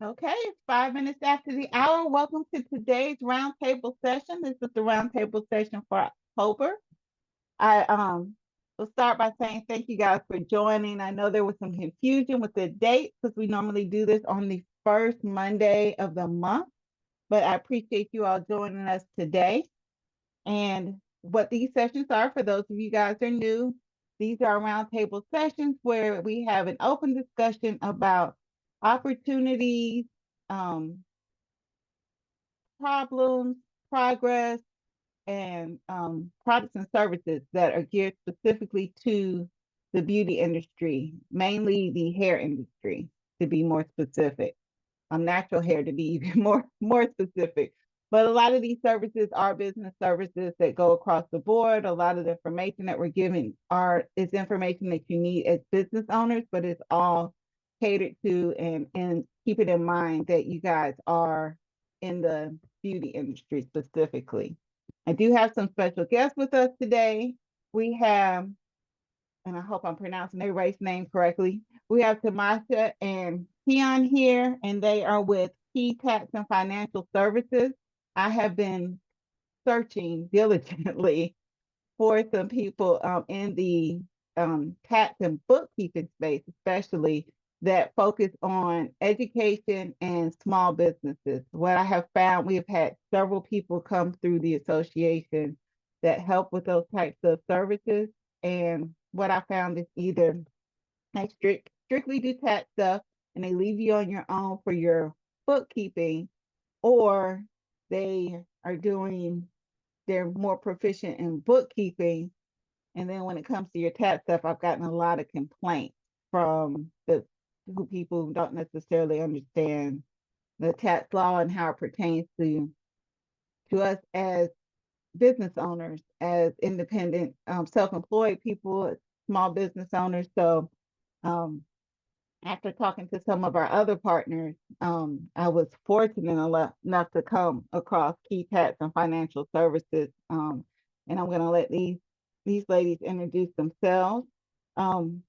Okay, 5 minutes after the hour. Welcome to today's roundtable session. This is the roundtable session for October. I will start by saying thank you guys for joining. I know there was some confusion with the date because we normally do this on the first Monday of the month, but I appreciate you all joining us today. And what these sessions are, for those of you guys who are new, these are roundtable sessions where we have an open discussion about opportunities, um, problems, progress, and products and services that are geared specifically to the beauty industry, mainly the hair industry, to be more specific. Natural hair to be even more specific. But a lot of these services are business services that go across the board. A lot of the information that we're giving is information that you need as business owners, but it's all catered to and keep it in mind that you guys are in the beauty industry specifically. I do have some special guests with us today. We have, and I hope I'm pronouncing everybody's name correctly. We have Tamasha and Keon here, and they are with Key Tax and Financial Services. I have been searching diligently for some people in the tax and bookkeeping space, especially that focus on education and small businesses. What I have found, we have had several people come through the association that help with those types of services. And what I found is either they strictly do tax stuff and they leave you on your own for your bookkeeping, or they are doing, they're more proficient in bookkeeping. And then when it comes to your tax stuff, I've gotten a lot of complaints from the people who don't necessarily understand the tax law and how it pertains to us as business owners, as independent, self-employed people, small business owners. So um, after talking to some of our other partners, I was fortunate enough to come across Key Tax and Financial Services. And I'm going to let these ladies introduce themselves. Um,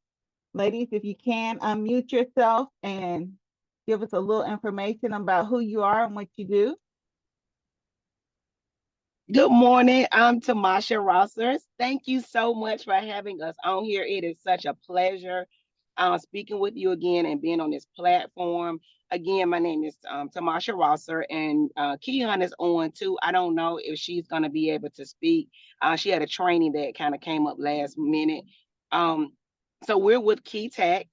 Ladies, if you can, unmute yourself and give us a little information about who you are and what you do. Good morning. I'm Tamasha Rossers. Thank you so much for having us on here. It is such a pleasure speaking with you again and being on this platform. Again, my name is Tamasha Rosser, and Keon is on too. I don't know if she's going to be able to speak. She had a training that kind of came up last minute. Um, so we're with Key Tax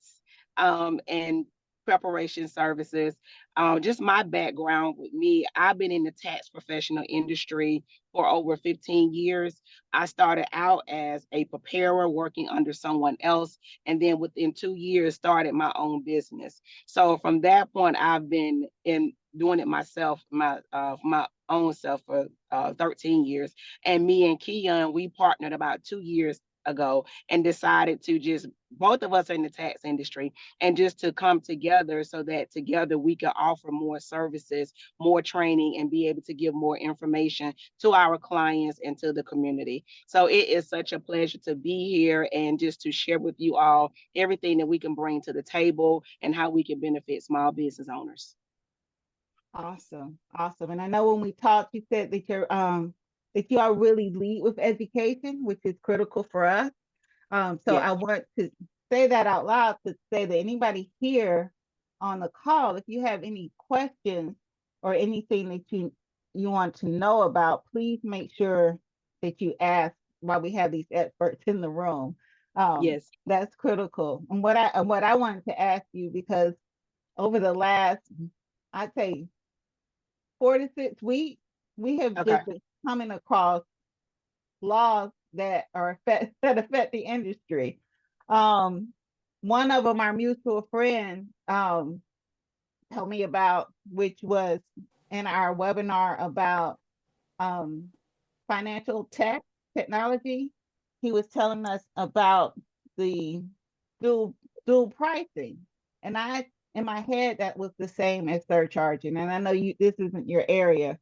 and preparation services. Just my background with me, I've been in the tax professional industry for over 15 years. I started out as a preparer working under someone else, and then within 2 years started my own business. So from that point, I've been in doing it myself, my own self for 13 years. And me and Keon, we partnered about 2 years ago and decided to just, both of us are in the tax industry, and just to come together so that together we can offer more services, more training, and be able to give more information to our clients and to the community. So it is such a pleasure to be here and just to share with you all everything that we can bring to the table and how we can benefit small business owners. Awesome, awesome. And I know when we talked, you said that you all really lead with education, which is critical for us. So Yes. I want to say that out loud to say that anybody here on the call, if you have any questions or anything that you want to know about, please make sure that you ask while we have these experts in the room. Yes. That's critical. And what I wanted to ask you, because over the last, I'd say 4 to 6 weeks, we have Okay. just been coming across laws that affect the industry. Um, One of them, our mutual friend, told me about, which was in our webinar about um, financial technology. He was telling us about the dual dual pricing, and I, in my head, that was the same as surcharging. And I know this isn't your area,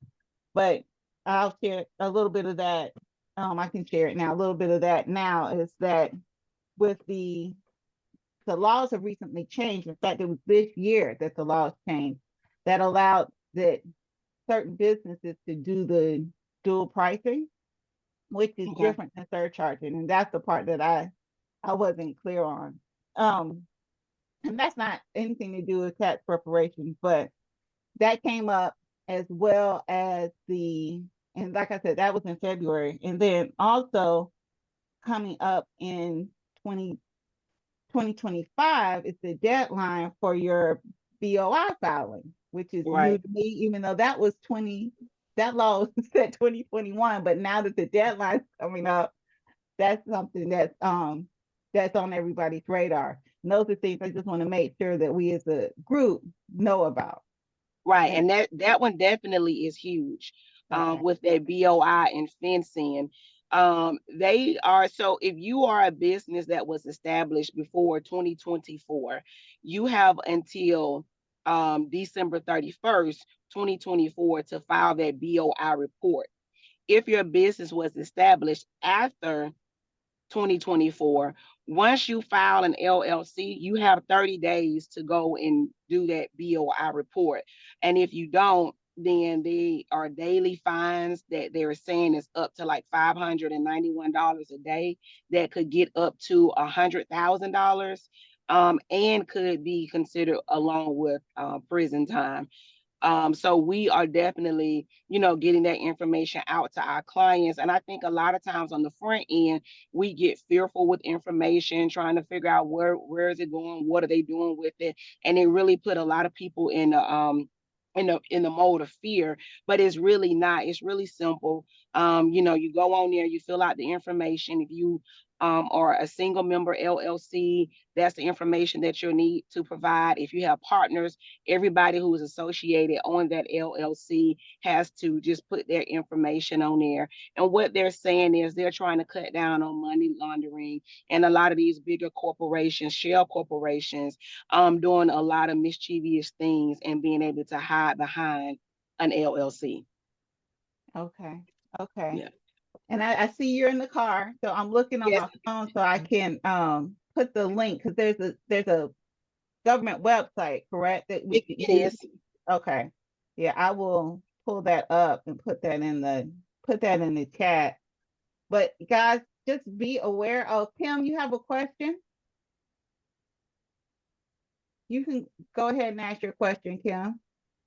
but I'll share a little bit of that. I can share it now. A little bit of that now is that with the laws have recently changed. In fact, it was this year that the laws changed. that allowed that certain businesses to do the dual pricing, which is Okay. different than surcharging. And that's the part that I wasn't clear on. And that's not anything to do with tax preparation, but that came up as well as and like I said, that was in February. And then also coming up in 2025 is the deadline for your BOI filing, which is new Right. to me, even though that was that law was set 2021. But now that the deadline's coming up, that's something that's on everybody's radar. And those are things I just want to make sure that we as a group know about. Right. And And that one definitely is huge, okay. with that BOI and fencing. They are, so if you are a business that was established before 2024, you have until December 31st, 2024 to file that BOI report. If your business was established after 2024. Once you file an LLC, you have 30 days to go and do that BOI report. And if you don't, then they are daily fines that they're saying is up to like $591 a day, that could get up to $100,000, and could be considered along with prison time. So we are definitely, getting that information out to our clients. And I think a lot of times on the front end, we get fearful with information, trying to figure out where is it going, what are they doing with it, and it really put a lot of people in the mode of fear. But it's really not. It's really simple. You go on there, you fill out the information. If you or a single member LLC, that's the information that you'll need to provide. If you have partners, everybody who is associated on that LLC has to just put their information on there. And what they're saying is they're trying to cut down on money laundering, and a lot of these bigger corporations, shell corporations, doing a lot of mischievous things and being able to hide behind an LLC. Okay. Okay. Yeah. And I see you're in the car, so I'm looking on Yes, my phone so I can put the link because there's a government website, correct? That we can it use. is. Okay. Yeah, I will pull that up and put that in the chat. But guys, just be aware. Oh, Kim, you have a question? You can go ahead and ask your question, Kim.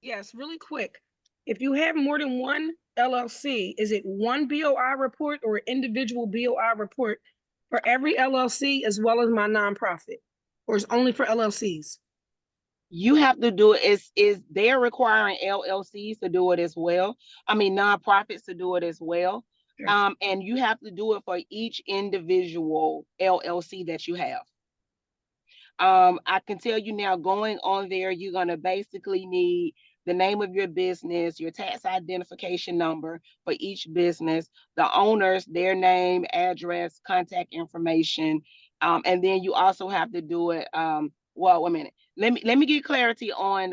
Yes, really quick. If you have more than one LLC, is it one BOI report or individual BOI report for every LLC as well as my nonprofit? Or is only for LLCs? You have to do it. Is they're requiring LLCs to do it as well. I mean, nonprofits to do it as well. Okay. And you have to do it for each individual LLC that you have. I can tell you now, going on there, you're going to basically need the name of your business, your tax identification number for each business, the owners, their name, address, contact information. And then you also have to do it. Well, wait a minute. Let me get clarity on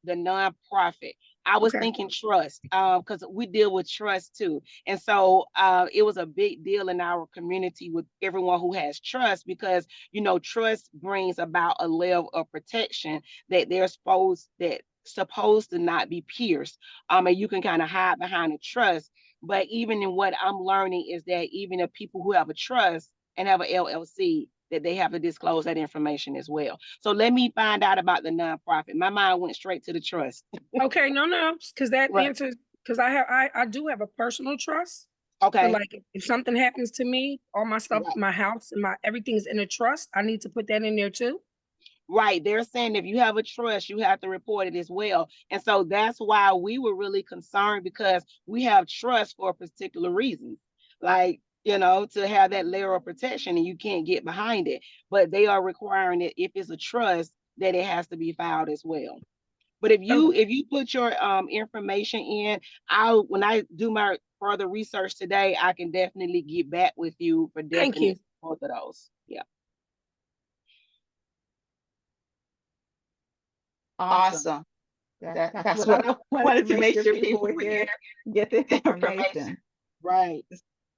the nonprofit. I was Okay. thinking trust, because we deal with trust too. And so it was a big deal in our community with everyone who has trust, because trust brings about a level of protection that they're supposed to not be pierced. And you can kind of hide behind a trust. But even in what I'm learning is that even if people who have a trust and have an LLC, that they have to disclose that information as well. So let me find out about the nonprofit. My mind went straight to the trust. Okay, no, because that Right. answers, because I do have a personal trust. So Okay. like if something happens to me, all my stuff, Right. my house and everything's in a trust, I need to put that in there too. Right. They're saying if you have a trust, you have to report it as well. And so that's why we were really concerned, because we have trust for a particular reason. Like, to have that layer of protection, and you can't get behind it. But they are requiring it, if it's a trust, that it has to be filed as well. But if you put your information in, when I do my further research today, I can definitely get back with you for Thank you. definite both of those. Yeah. Awesome. That's what I wanted to make sure people were here, get this information. Right.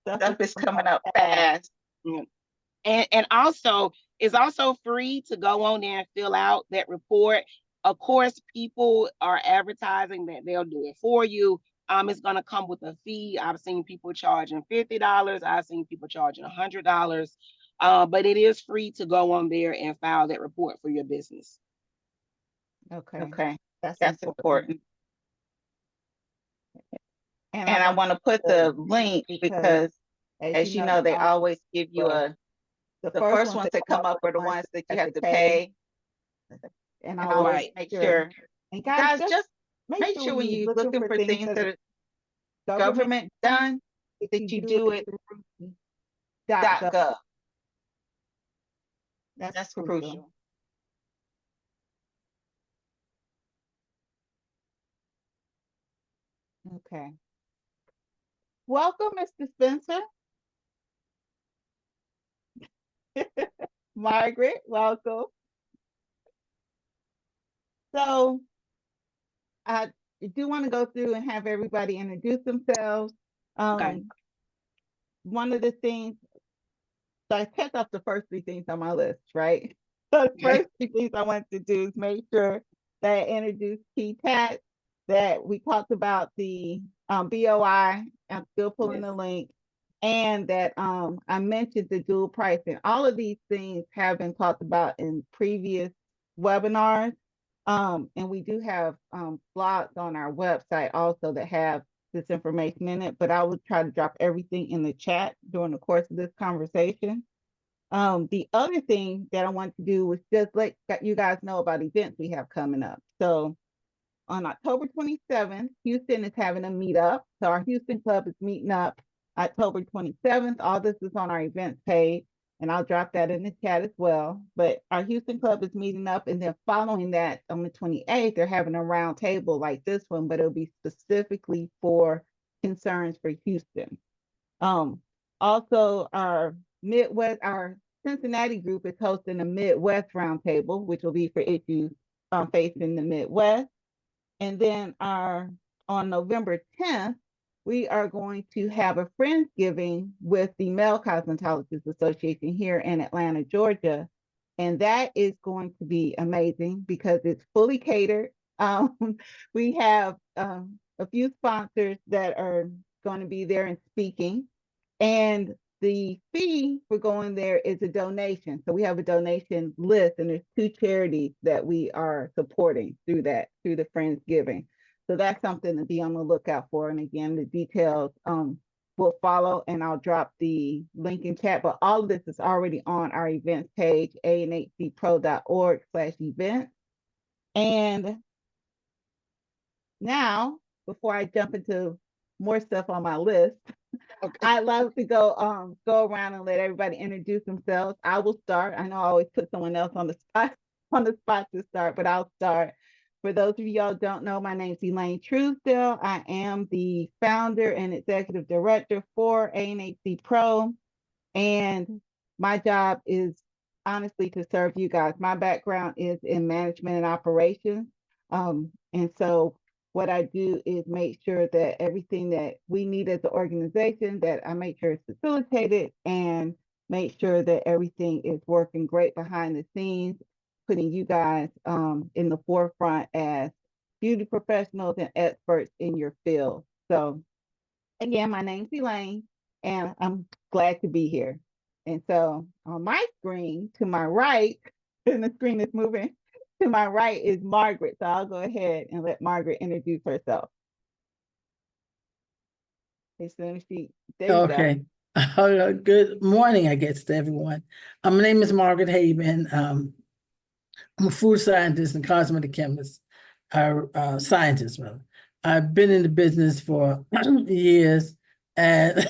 Stuff is coming up fast. Yeah. And also, it's also free to go on there and fill out that report. Of course, people are advertising that they'll do it for you. It's going to come with a fee. I've seen people charging $50. I've seen people charging $100. But it is free to go on there and file that report for your business. Okay. That's That's important. important. And And I want to put the link because, as you know, they always give you the first ones that come up are the ones that you have to pay. And And always make sure. And Guys, just make sure when you're looking for things that are government done, that you do it .gov. That's crucial. Okay. Welcome, Mr. Spencer. Margaret, welcome. So I do want to go through and have everybody introduce themselves. Okay. One of the things, so I checked off the first three things on my list, right? So the first three things I want to do is make sure that I introduce key tats, that we talked about the BOI, I'm still pulling the link, and that I mentioned the dual pricing. All of these things have been talked about in previous webinars. And we do have blogs on our website also that have this information in it, but I will try to drop everything in the chat during the course of this conversation. The other thing that I want to do was just let you guys know about events we have coming up. So on October 27th, Houston is having a meetup. So our Houston Club is meeting up October 27th. All this is on our events page, and I'll drop that in the chat as well. But our Houston Club is meeting up, and then following that on the 28th, they're having a round table like this one, but it'll be specifically for concerns for Houston. Also, our Cincinnati group is hosting a Midwest roundtable, which will be for issues facing the Midwest. And then on November 10th, we are going to have a Friendsgiving with the Male Cosmetologists Association here in Atlanta, Georgia. And that is going to be amazing because it's fully catered. We have a few sponsors that are going to be there and speaking. And the fee for going there is a donation. So we have a donation list, and there's 2 charities that we are supporting through the Friendsgiving. So that's something to be on the lookout for. And again, the details will follow, and I'll drop the link in chat. But all of this is already on our events page, anhcpro.org/events. And now, before I jump into more stuff on my list, I'd love to go around and let everybody introduce themselves. I will start. I know I always put someone else on the spot to start, but I'll start. For those of y'all who don't know, my name is Elaine Truesdale. I am the founder and executive director for ANHC PRO, and my job is honestly to serve you guys. My background is in management and operations, and so what I do is make sure that everything that we need as an organization, that I make sure it's facilitated and make sure that everything is working great behind the scenes, putting you guys in the forefront as beauty professionals and experts in your field. So again, my name's Elaine, and I'm glad to be here. And so on my screen to my right, and the screen is moving, to my right is Margaret. So I'll go ahead and let Margaret introduce herself. As soon as there you go. Good morning, I guess, to everyone. My name is Margaret Haven. I'm a food scientist and cosmetic chemist, scientist, rather. I've been in the business for years, and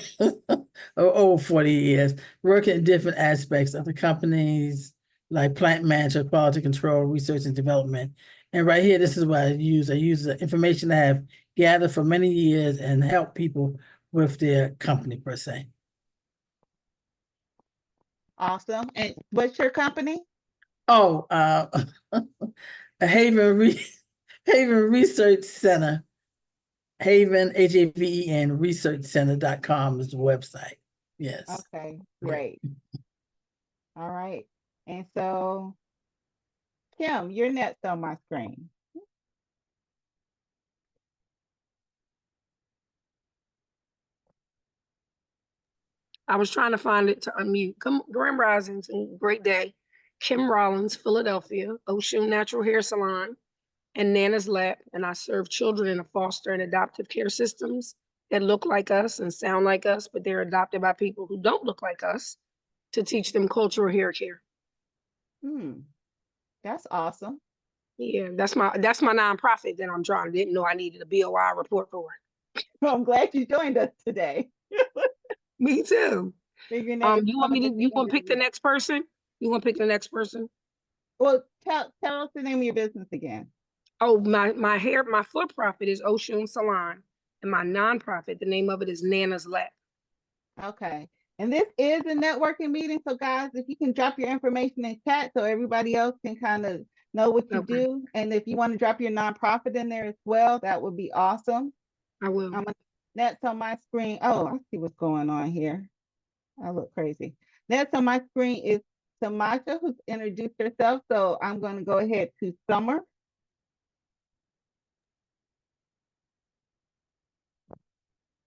over 40 years, working in different aspects of the companies, like plant management, quality control, research and development. And right here, this is what I use. I use the information I have gathered for many years and help people with their company, per se. Awesome. And what's your company? Oh, Haven Research Center. Haven, Haven, researchcenter.com is the website. Yes. Okay, great. All right. And so Kim, you're next on my screen. I was trying to find it to unmute. Grand Risings and great day. Kim Rollins, Philadelphia, Ocean Natural Hair Salon, and Nana's Lab. And I serve children in the foster and adoptive care systems that look like us and sound like us, but they're adopted by people who don't look like us to teach them cultural hair care. That's awesome. Yeah, that's my nonprofit that I'm trying. Didn't know I needed a BOI report for. Well, I'm glad you joined us today. Me too. You You want to pick the next person? You want to pick the next person? Well, tell us the name of your business again. Oh, my for-profit is Ocean Salon, and my nonprofit, the name of it is Nana's Lab. Okay. And this is a networking meeting. So guys, if you can drop your information in chat so everybody else can kind of know what you do. And if you want to drop your nonprofit in there as well, that would be awesome. I will. That's on my screen. Oh, I see what's going on here. I look crazy. Next on my screen is Tamasha, who's introduced herself. So I'm going to go ahead to Summer.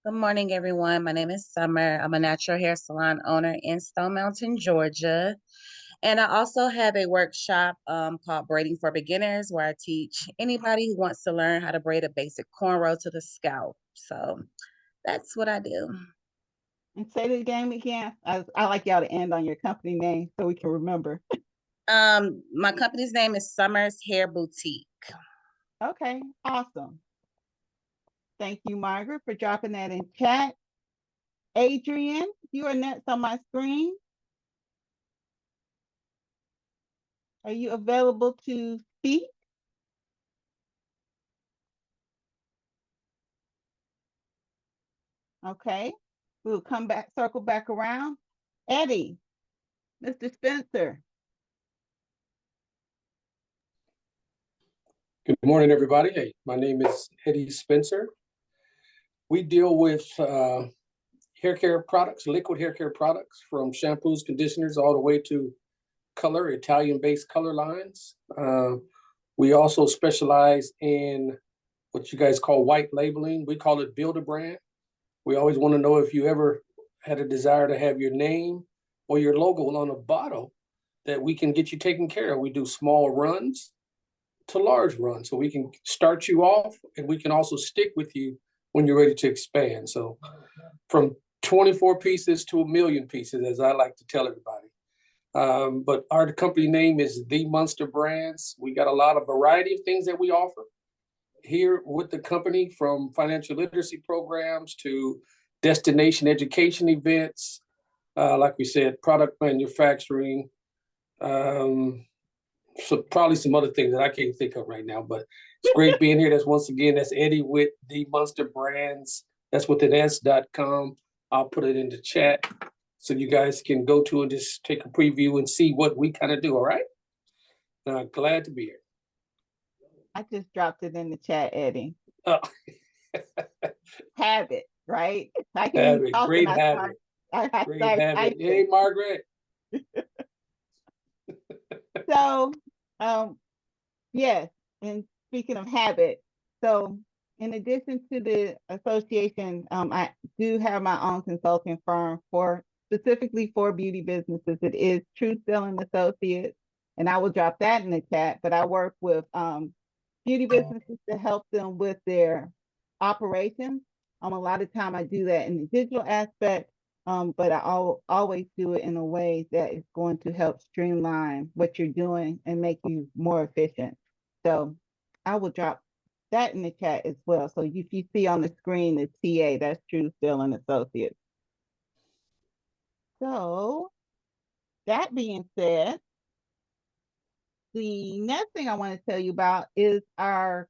Good morning, everyone. My name is Summer. I'm a natural hair salon owner in Stone Mountain, Georgia. And I also have a workshop called Braiding for Beginners, where I teach anybody who wants to learn how to braid a basic cornrow to the scalp. So that's what I do. And say the game again. I like y'all to end on your company name so we can remember. My company's name is Summer's Hair Boutique. Okay, awesome. Thank you, Margaret, for dropping that in chat. Adrian, you are next on my screen. Are you available to speak? Okay, we'll come back, circle back around. Eddie, Mr. Spencer. Good morning, everybody. Hey, my name is Eddie Spencer. We deal with hair care products, liquid hair care products, from shampoos, conditioners, all the way to color, Italian-based color lines. We also specialize in what you guys call white labeling. We call it build a brand. We always want to know if you ever had a desire to have your name or your logo on a bottle, that we can get you taken care of. We do small runs to large runs, so we can start you off, and we can also stick with you when you're ready to expand. So from 24 pieces to 1 million pieces, as I like to tell everybody. But our company name is The Munster Brands. We got a lot of variety of things that we offer here with the company, from financial literacy programs to destination education events, like we said, product manufacturing, so probably some other things that I can't think of right now, but it's great being here. That's Eddie with The Munster Brands. That's with an S.com. I'll put it in the chat so you guys can go to and just take a preview and see what we kind of do. All right. Glad to be here. I just dropped it in the chat, Eddie. Oh. Habit, right? Habit, great habit. Great habit. Hey, Margaret. So, yes, and speaking of habit, so in addition to the association, I do have my own consulting firm specifically for beauty businesses. It is Truesdale and Associates, and I will drop that in the chat. But I work with beauty businesses to help them with their operations. A lot of time I do that in the digital aspect, but I always do it in a way that is going to help streamline what you're doing and make you more efficient. So I will drop that in the chat as well. So if you see on the screen the TA, that's Truesdale and Associates. So that being said, the next thing I want to tell you about is our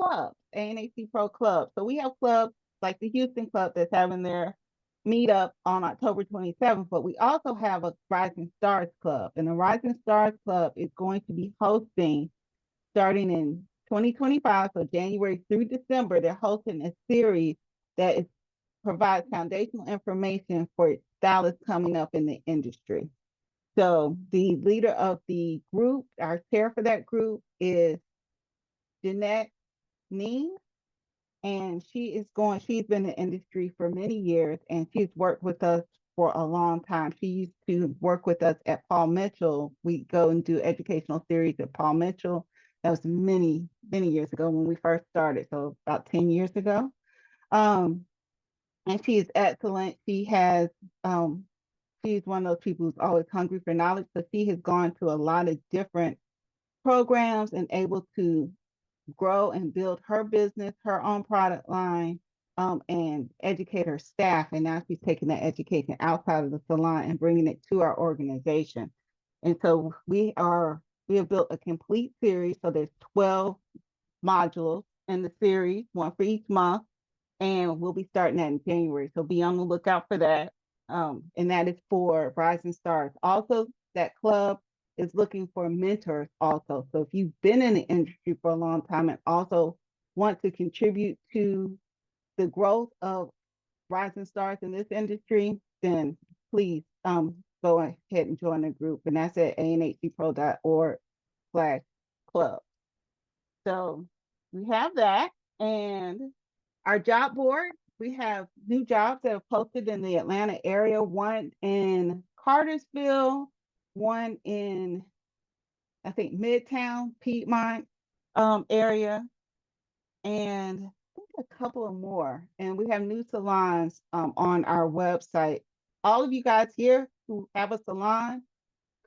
club, ANHC PRO Club. So we have clubs like the Houston Club that's having their meetup on October 27th, but we also have a Rising Stars Club. And the Rising Stars Club is going to be hosting, starting in 2025, so January through December, they're hosting a series that provides foundational information for stylists coming up in the industry. So the leader of the group, our chair for that group is Jeanette Ning, and she's been in the industry for many years, and she's worked with us for a long time. She used to work with us at Paul Mitchell. We go and do educational series at Paul Mitchell. That was many, many years ago when we first started, so about 10 years ago. And she is excellent. She's one of those people who's always hungry for knowledge. So she has gone to a lot of different programs and able to grow and build her business, her own product line, and educate her staff. And now she's taking that education outside of the salon and bringing it to our organization. And so we have built a complete series. So there's 12 modules in the series, one for each month, and we'll be starting that in January. So be on the lookout for that. And that is for Rising Stars. Also, that club is looking for mentors also. So if you've been in the industry for a long time and also want to contribute to the growth of Rising Stars in this industry, then please go ahead and join the group. And that's at anhcpro.org/club. So we have that. And our job board, we have new jobs that are posted in the Atlanta area, one in Cartersville, one in, I think, Midtown, Piedmont area, and I think a couple of more. And we have new salons on our website. All of you guys here who have a salon,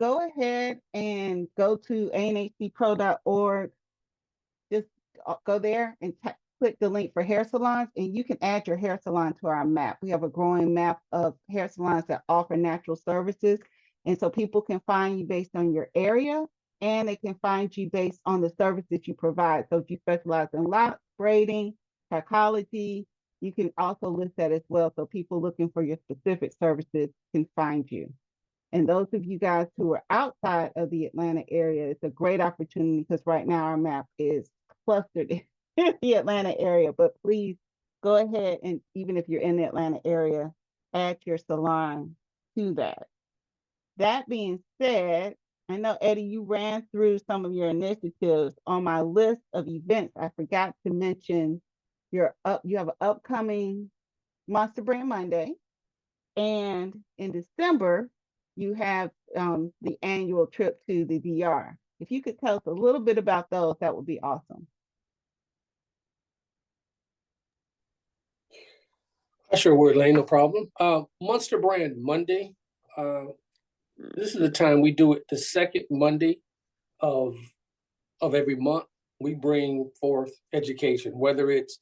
go ahead and go to anhcpro.org. Just go there and click the link for hair salons, and you can add your hair salon to our map. We have a growing map of hair salons that offer natural services. And so people can find you based on your area, and they can find you based on the service that you provide. So if you specialize in locks, braiding, psychology, you can also list that as well. So people looking for your specific services can find you. And those of you guys who are outside of the Atlanta area, it's a great opportunity because right now our map is clustered in the Atlanta area. But please go ahead and, even if you're in the Atlanta area, add your salon to that. That being said, I know, Eddie, you ran through some of your initiatives. On my list of events, I forgot to mention you have an upcoming Monster Brand Monday. And in December, you have the annual trip to the DR. If you could tell us a little bit about those, that would be awesome. I sure would, Elaine, no problem. Monster Brand Monday. This is the time we do it the second Monday of every month. We bring forth education, whether it's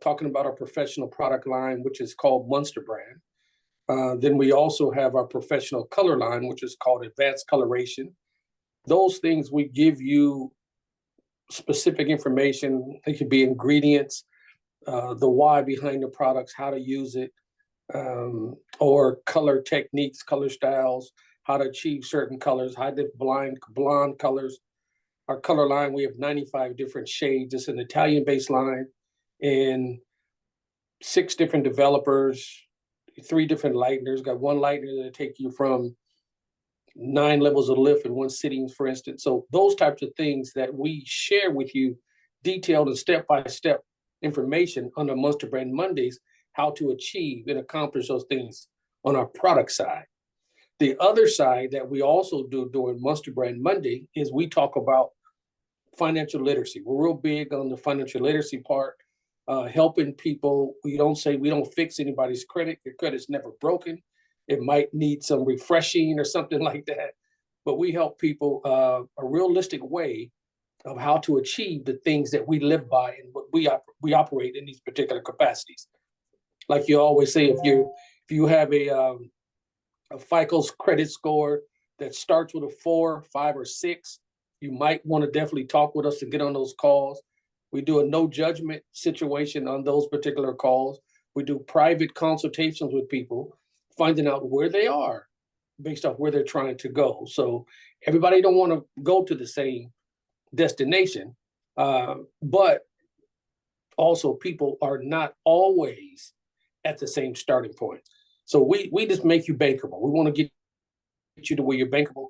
talking about our professional product line, which is called Monster Brand. Then we also have our professional color line, which is called Advanced Coloration. Those things, we give you specific information. It could be ingredients, the why behind the products, how to use it, or color techniques, color styles, how to achieve certain colors, hide the blonde colors. Our color line, we have 95 different shades. It's an Italian-based line, and 6 different developers, 3 different lighteners. Got one lightener that'll take you from 9 levels of lift in one sitting, for instance. So those types of things that we share with you, detailed and step-by-step information on the Monster Brand Mondays, how to achieve and accomplish those things on our product side. The other side that we also do during Monster Brand Monday is we talk about financial literacy. We're real big on the financial literacy part, helping people. We don't fix anybody's credit. Your credit's never broken. It might need some refreshing or something like that. But we help people a realistic way of how to achieve the things that we live by and what we operate in these particular capacities. Like you always say, if you have a FICO's credit score that starts with a 4, 5, or 6, you might want to definitely talk with us and get on those calls. We do a no judgment situation on those particular calls. We do private consultations with people, finding out where they are based off where they're trying to go. So everybody don't want to go to the same destination, but also people are not always at the same starting point. So we just make you bankable. We want to get you to where you're bankable.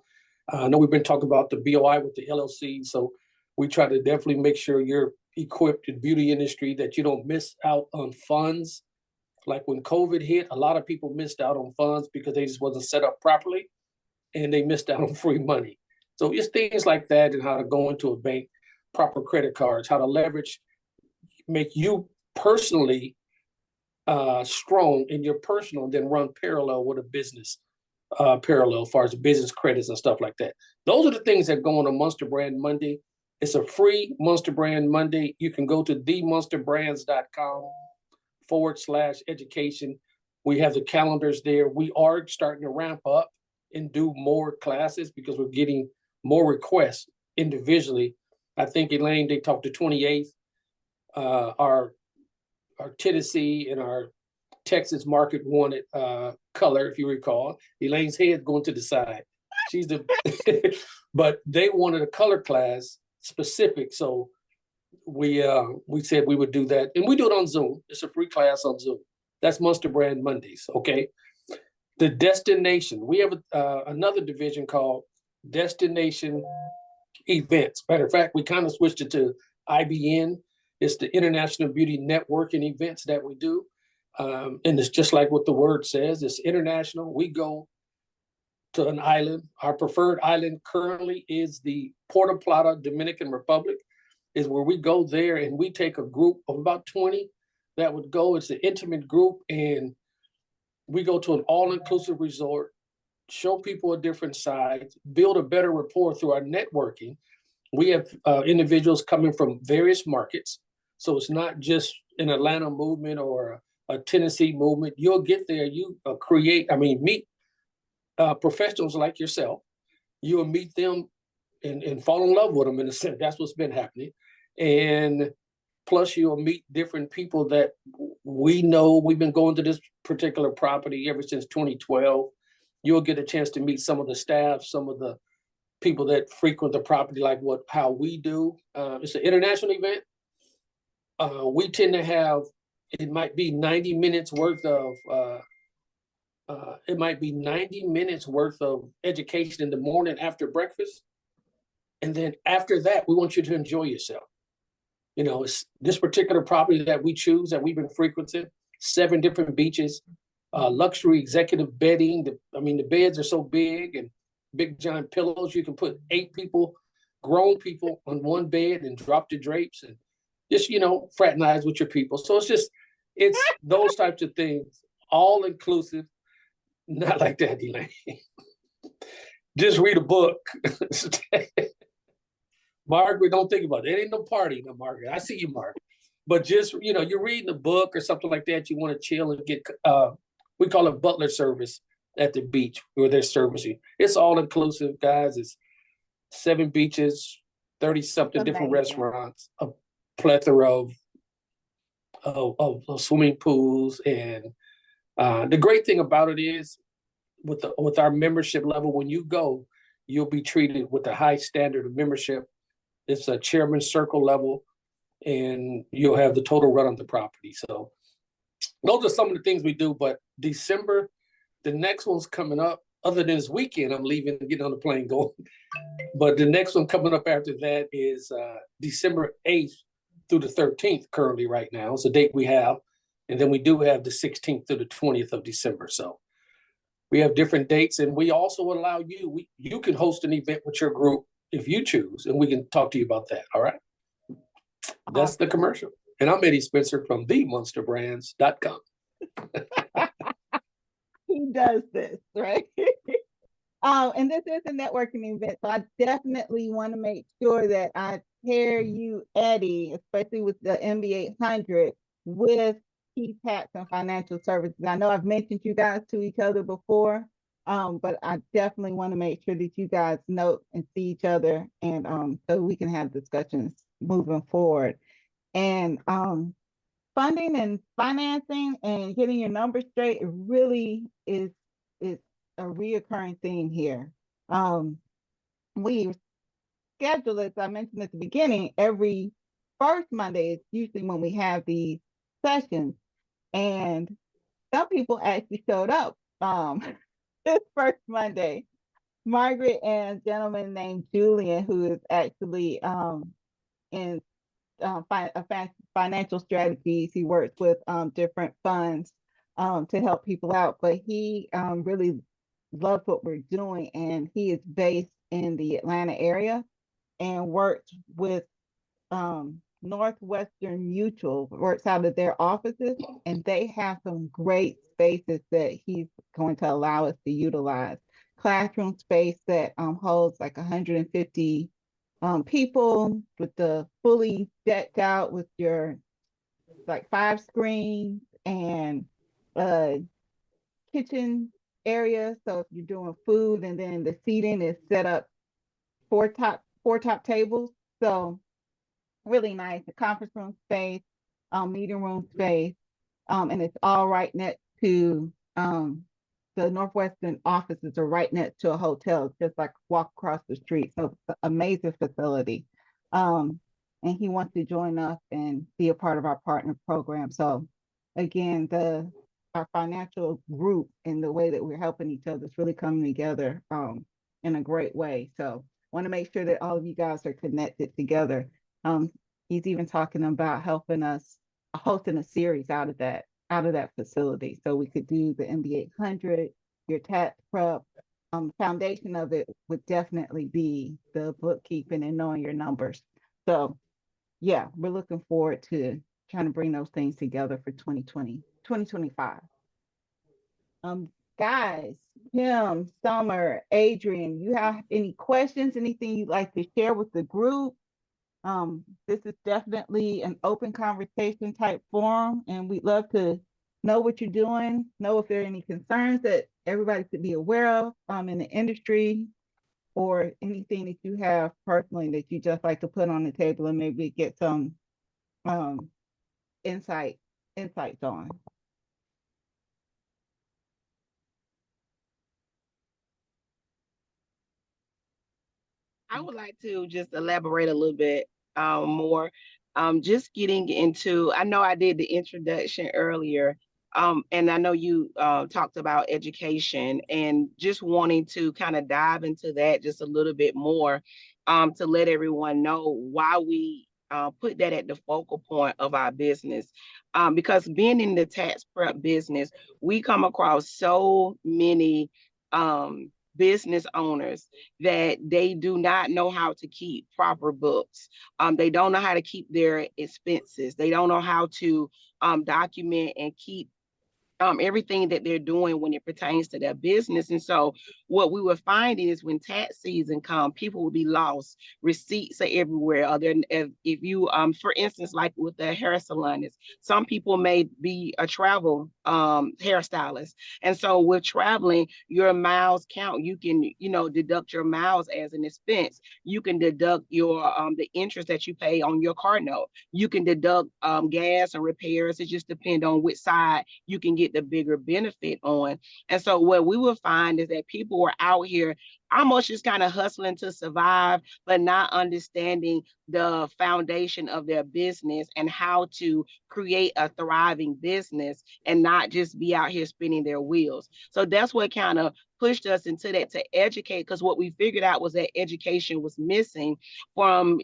I know we've been talking about the BOI with the LLC, so we try to definitely make sure you're equipped in the beauty industry, that you don't miss out on funds. Like when COVID hit, a lot of people missed out on funds because they just wasn't set up properly, and they missed out on free money. So it's things like that, and how to go into a bank, proper credit cards, how to leverage, make you personally strong in your personal, then run parallel with a business, parallel as far as business credits and stuff like that. Those are the things that go on a Monster Brand Monday. It's a free Monster Brand Monday. You can go to themonsterbrands.com/education. We have the calendars there. We are starting to ramp up and do more classes because we're getting more requests individually. I think, Elaine, they talked to 28th. Our Tennessee and our Texas market wanted color, if you recall. Elaine's head going to the side. She's the, but they wanted a color class specific. So we said we would do that, and we do it on Zoom. It's a free class on Zoom. That's Monster Brand Mondays. Okay. The destination. We have another division called Destination Events. Matter of fact, we kind of switched it to IBN. It's the International Beauty Networking events that we do. And it's just like what the word says. It's international. We go to an island. Our preferred island currently is the Puerto Plata, Dominican Republic, is where we go there, and we take a group of about 20 that would go. It's an intimate group, and we go to an all-inclusive resort, show people a different side, build a better rapport through our networking. We have individuals coming from various markets. So it's not just an Atlanta movement or a Tennessee movement. You'll get there, you meet professionals like yourself. You'll meet them and fall in love with them in a sense. That's what's been happening. And plus you'll meet different people that we know. We've been going to this particular property ever since 2012. You'll get a chance to meet some of the staff, some of the people that frequent the property, like how we do. It's an international event. We tend to have, it might be 90 minutes worth of education in the morning after breakfast. And then after that, we want you to enjoy yourself. You know, it's this particular property that we choose, that we've been frequenting, 7 different beaches, luxury executive bedding. The beds are so big, and big giant pillows. You can put 8 people, grown people, on one bed and drop the drapes and just, fraternize with your people. So it's those types of things, all inclusive. Not like that, Elaine. Just read a book. Margaret, don't think about it. It ain't no party, no, Margaret. I see you, Margaret. But just, you're reading a book or something like that. You want to chill and get, we call it butler service at the beach where they're servicing. It's all inclusive, guys. It's 7 beaches, 30-something different restaurants, a plethora of swimming pools. And the great thing about it is with our membership level, when you go, you'll be treated with a high standard of membership. It's a chairman's circle level, and you'll have the total run on the property. So those are some of the things we do. But December, the next one's coming up. Other than this weekend, I'm leaving and getting on the plane going. But the next one coming up after that is December 8th through the 13th currently right now. It's a date we have. And then we do have the 16th through the 20th of December. So we have different dates, and we also allow you can host an event with your group if you choose, and we can talk to you about that. All right. That's the commercial. And I'm Eddie Spencer from themonsterbrands.com. He does this, right? And this is a networking event, so I definitely want to make sure that I pair you, Eddie, especially with the MB 800, with key tax and financial services. I know I've mentioned you guys to each other before, but I definitely want to make sure that you guys know and see each other, and so we can have discussions moving forward. And funding and financing and getting your numbers straight, it really is a reoccurring theme here. We schedule, as I mentioned at the beginning, every first Monday is usually when we have these sessions, and some people actually showed up this first Monday. Margaret and a gentleman named Julian, who is actually in financial strategies. He works with different funds to help people out, but he really loves what we're doing, and he is based in the Atlanta area and works with Northwestern Mutual, works out of their offices, and they have some great spaces that he's going to allow us to utilize. Classroom space that holds like 150 people, with the fully decked out with your like 5 screens and uh kitchen area. So if you're doing food, and then the seating is set up four top tables. So really nice. The conference room space, meeting room space, and it's all right next to the Northwestern offices are right next to a hotel. It's just like walk across the street. So it's an amazing facility. And he wants to join us and be a part of our partner program. So again, our financial group and the way that we're helping each other is really coming together in a great way. So want to make sure that all of you guys are connected together. He's even talking about helping us hosting a series out of that facility, so we could do the MBA 800, your tax prep. Foundation of it would definitely be the bookkeeping and knowing your numbers. So yeah, we're looking forward to trying to bring those things together for 2025. Guys, Kim, Summer, Adrian, you have any questions, anything you'd like to share with the group? This is definitely an open conversation type forum, and we'd love to know what you're doing, know if there are any concerns that everybody should be aware of in the industry, or anything that you have personally that you just like to put on the table and maybe get some um, insights on. I would like to just elaborate a little bit more. Just getting into, I know I did the introduction earlier, and I know you talked about education, and just wanting to kind of dive into that just a little bit more to let everyone know why we put that at the focal point of our business. Because being in the tax prep business, we come across so many business owners that they do not know how to keep proper books. They don't know how to keep their expenses. They don't know how to document and keep everything that they're doing when it pertains to their business. And so what we were finding is when tax season comes, people will be lost. Receipts are everywhere. If you, for instance, like with the hair salon, some people may be a travel hairstylist. And so with traveling, your miles count. You can, deduct your miles as an expense. You can deduct your the interest that you pay on your car note. You can deduct gas and repairs. It just depends on which side you can get the bigger benefit on. And so what we will find is that people were out here almost just kind of hustling to survive, but not understanding the foundation of their business and how to create a thriving business and not just be out here spinning their wheels. So that's what kind of pushed us into that, to educate, because what we figured out was that education was missing from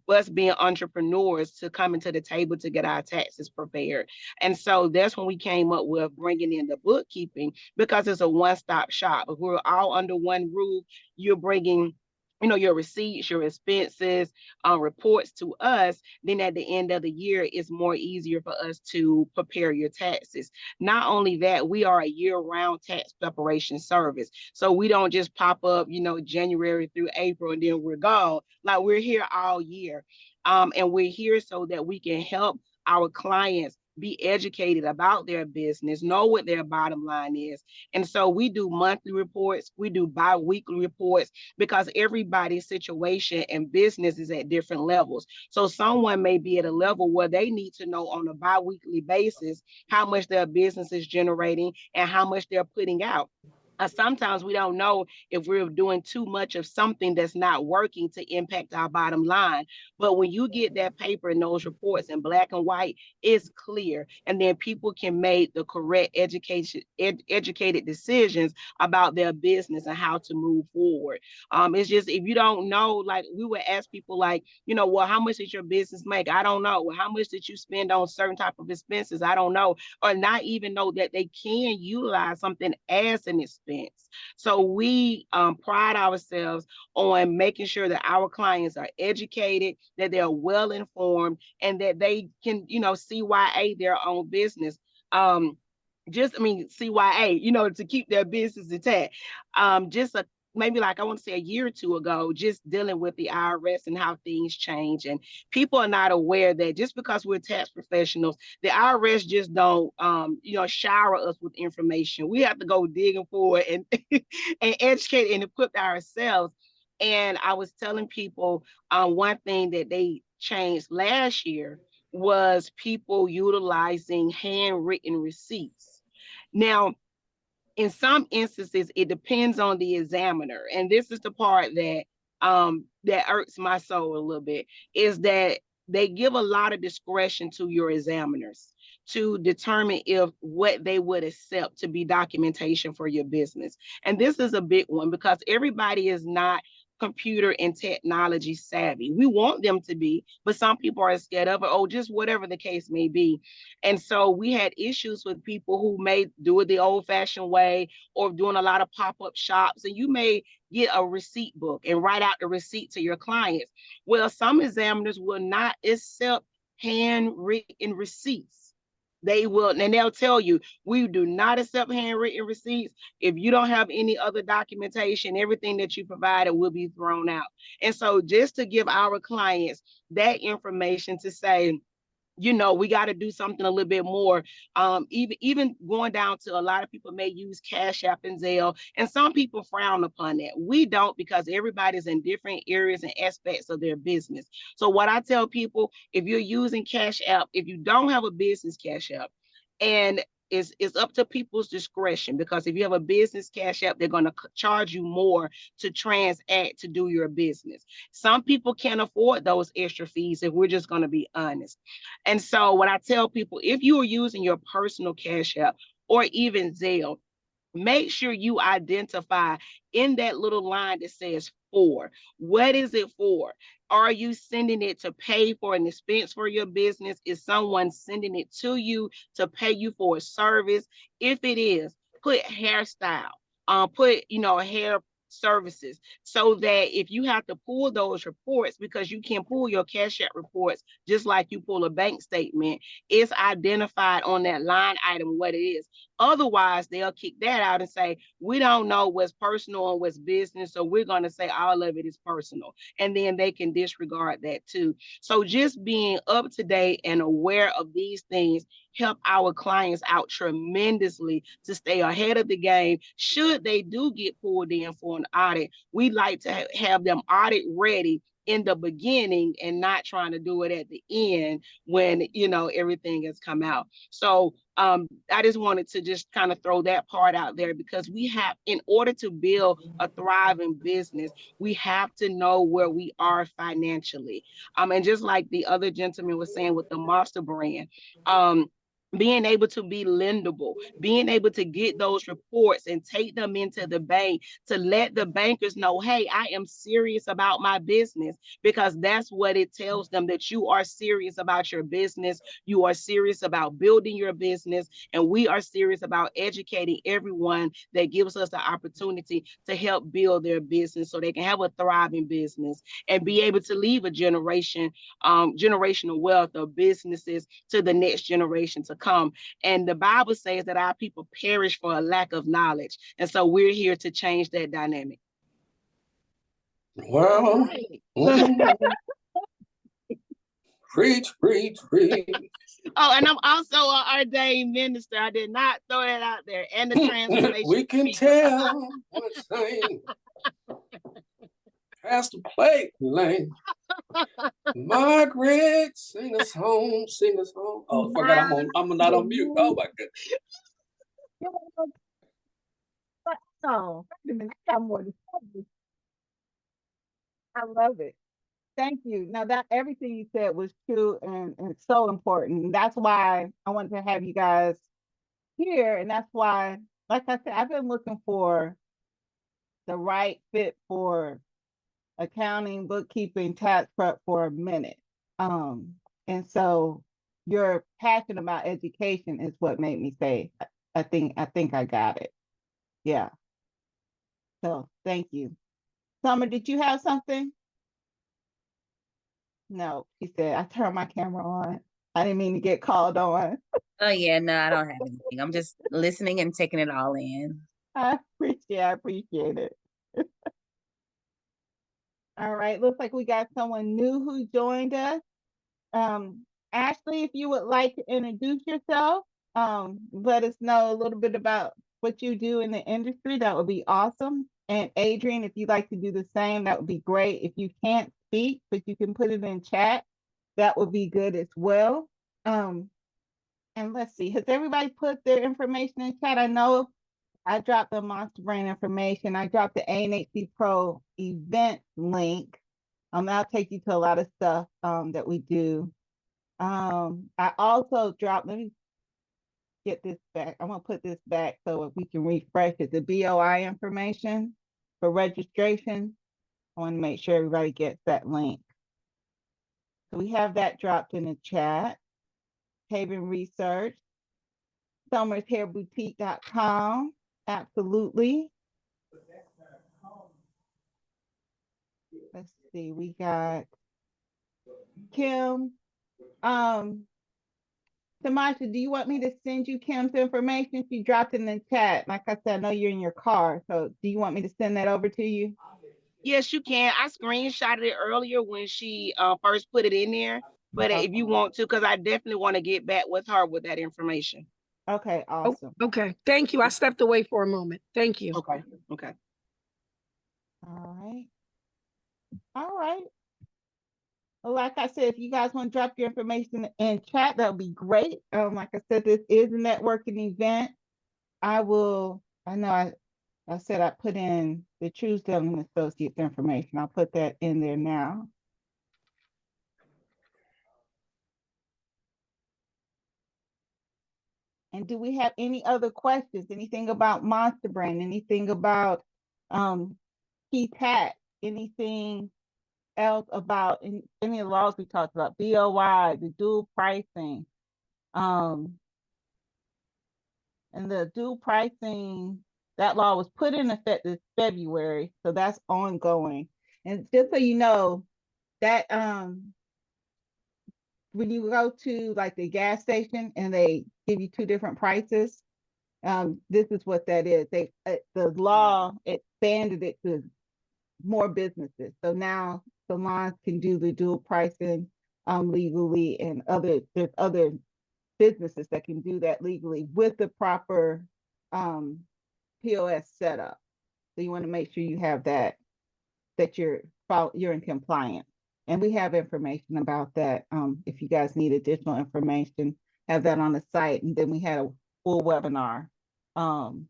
us being entrepreneurs to coming to the table to get our taxes prepared. And so that's when we came up with bringing in the bookkeeping, because it's a one-stop shop. If we're all under one roof, you're bringing your receipts, your expenses, reports to us, then at the end of the year, it's more easier for us to prepare your taxes. Not only that, we are a year-round tax preparation service. So we don't just pop up, January through April and then we're gone. Like, we're here all year. And we're here so that we can help our clients be educated about their business, know what their bottom line is. And so we do monthly reports, we do bi-weekly reports, because everybody's situation and business is at different levels. So someone may be at a level where they need to know on a bi-weekly basis how much their business is generating and how much they're putting out. Sometimes we don't know if we're doing too much of something that's not working to impact our bottom line. But when you get that paper and those reports in black and white, it's clear. And then people can make the correct educated decisions about their business and how to move forward. It's just, if you don't know, like we would ask people like, well, how much did your business make? I don't know. Well, how much did you spend on certain type of expenses? I don't know. Or not even know that they can utilize something as an expense. So we pride ourselves on making sure that our clients are educated, that they're well informed, and that they can, CYA their own business. CYA, to keep their business intact. Maybe like I want to say a year or two ago, just dealing with the IRS and how things change. And people are not aware that just because we're tax professionals, the IRS just don't, shower us with information. We have to go digging for it and, and educate and equip ourselves. And I was telling people one thing that they changed last year was people utilizing handwritten receipts. Now, in some instances, it depends on the examiner. And this is the part that that irks my soul a little bit, is that they give a lot of discretion to your examiners to determine if what they would accept to be documentation for your business. And this is a big one because everybody is not computer and technology savvy. We want them to be, but some people are scared of it, just whatever the case may be. And so we had issues with people who may do it the old-fashioned way or doing a lot of pop-up shops, and you may get a receipt book and write out the receipt to your clients. Well, some examiners will not accept handwritten receipts. They will, and they'll tell you, we do not accept handwritten receipts. If you don't have any other documentation, everything that you provided will be thrown out. And so just to give our clients that information to say, we got to do something a little bit more. Even going down to, a lot of people may use Cash App and Zelle, and some people frown upon that. We don't, because everybody's in different areas and aspects of their business. So what I tell people, if you're using Cash App, if you don't have a business Cash App, and it's up to people's discretion, because if you have a business Cash App, they're going to charge you more to transact, to do your business. Some people can't afford those extra fees, if we're just going to be honest. And so what I tell people, if you are using your personal Cash App or even Zelle, make sure you identify in that little line that says for. What is it for? Are you sending it to pay for an expense for your business? Is someone sending it to you to pay you for a service? If it is, put hairstyle, put, hair services, so that if you have to pull those reports, because you can pull your Cash App reports just like you pull a bank statement, it's identified on that line item what it is. Otherwise, they'll kick that out and say, we don't know what's personal and what's business, so we're going to say all of it is personal. And then they can disregard that too. So just being up to date and aware of these things help our clients out tremendously to stay ahead of the game. Should they do get pulled in for an audit, we like to have them audit ready in the beginning and not trying to do it at the end when, everything has come out. So I just wanted to just kind of throw that part out there, because we have, in order to build a thriving business, we have to know where we are financially. And just like the other gentleman was saying with the Monster brand, being able to be lendable, being able to get those reports and take them into the bank to let the bankers know, hey, I am serious about my business, because that's what it tells them, that you are serious about your business, you are serious about building your business, and we are serious about educating everyone that gives us the opportunity to help build their business so they can have a thriving business and be able to leave a generational wealth of businesses to the next generation to come. And the Bible says that our people perish for a lack of knowledge. And so we're here to change that dynamic. Well, preach. Oh, and I'm also an ordained minister. I did not throw that out there. And the transformation. We can tell what's saying. Pass the plate, Elaine. Margaret, sing us home. Oh, I forgot I'm not on mute. Oh my goodness. Oh, wait a minute. I got more to say. I love it. Thank you. Now that everything you said was true and so important. That's why I wanted to have you guys here. And that's why, like I said, I've been looking for the right fit for accounting, bookkeeping, tax prep for a minute. Um, and so your passion about education is what made me say, I think I got it. Yeah. So thank you. Summer, did you have something? No, she said, I turned my camera on. I didn't mean to get called on. Oh yeah, no, I don't have anything. I'm just listening and taking it all in. I appreciate it. All right, looks like we got someone new who joined us. Ashley, if you would like to introduce yourself, let us know a little bit about what you do in the industry. That would be awesome. And Adrian, if you'd like to do the same, that would be great. If you can't speak, but you can put it in chat, that would be good as well. And let's see, has everybody put their information in chat? I know I dropped the Monster Brain information. I dropped the ANHC Pro event link. That'll take you to a lot of stuff that we do. I also dropped, let me get this back. I'm gonna put this back so we can refresh it. The BOI information for registration. I want to make sure everybody gets that link. So we have that dropped in the chat. Haven Research, summershairboutique.com. Absolutely. Let's see, we got Kim. Tamasha, do you want me to send you Kim's information? She dropped in the chat. Like I said, I know you're in your car. So do you want me to send that over to you? Yes, you can. I screenshotted it earlier when she first put it in there. But if you want to, because I definitely want to get back with her with that information. Okay, Oh, awesome. okay. Thank you. I stepped away for a moment. Thank you. Okay. Okay. All right. All right. Well, like I said, if you guys want to drop your information in chat, that would be great. Like I said, this is a networking event. I know I said I put in the Truesdale and Associates information. I'll put that in there now. And do we have any other questions? Anything about Monster Brand? Anything about key tax? Anything else about any of the laws we talked about? BOI, the dual pricing. And the dual pricing, that law was put in effect this February, so that's ongoing. And just so you know, that when you go to like the gas station and they give you two different prices, this is what that is. The law expanded it to more businesses. So now salons can do the dual pricing legally, and there's other businesses that can do that legally with the proper POS setup. So you want to make sure you have that you're in compliance. And we have information about that. If you guys need additional information, have that on the site. And then we had a full webinar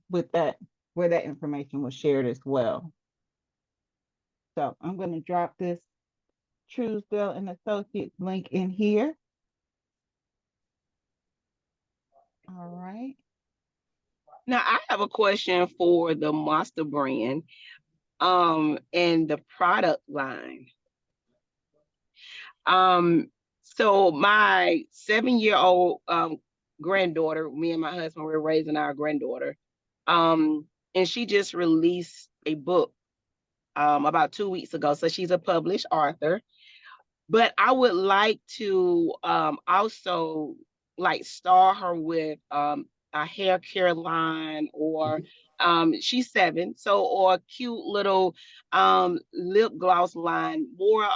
with that, where that information was shared as well. So I'm going to drop this Truesdale and Associates link in here. All right. Now I have a question for the Monster Brand and the product line. So my 7-year-old granddaughter, me and my husband were raising our granddaughter, and she just released a book about 2 weeks ago. So she's a published author. But I would like to also like star her with a hair care line, or she's 7, so, or a cute little lip gloss line, more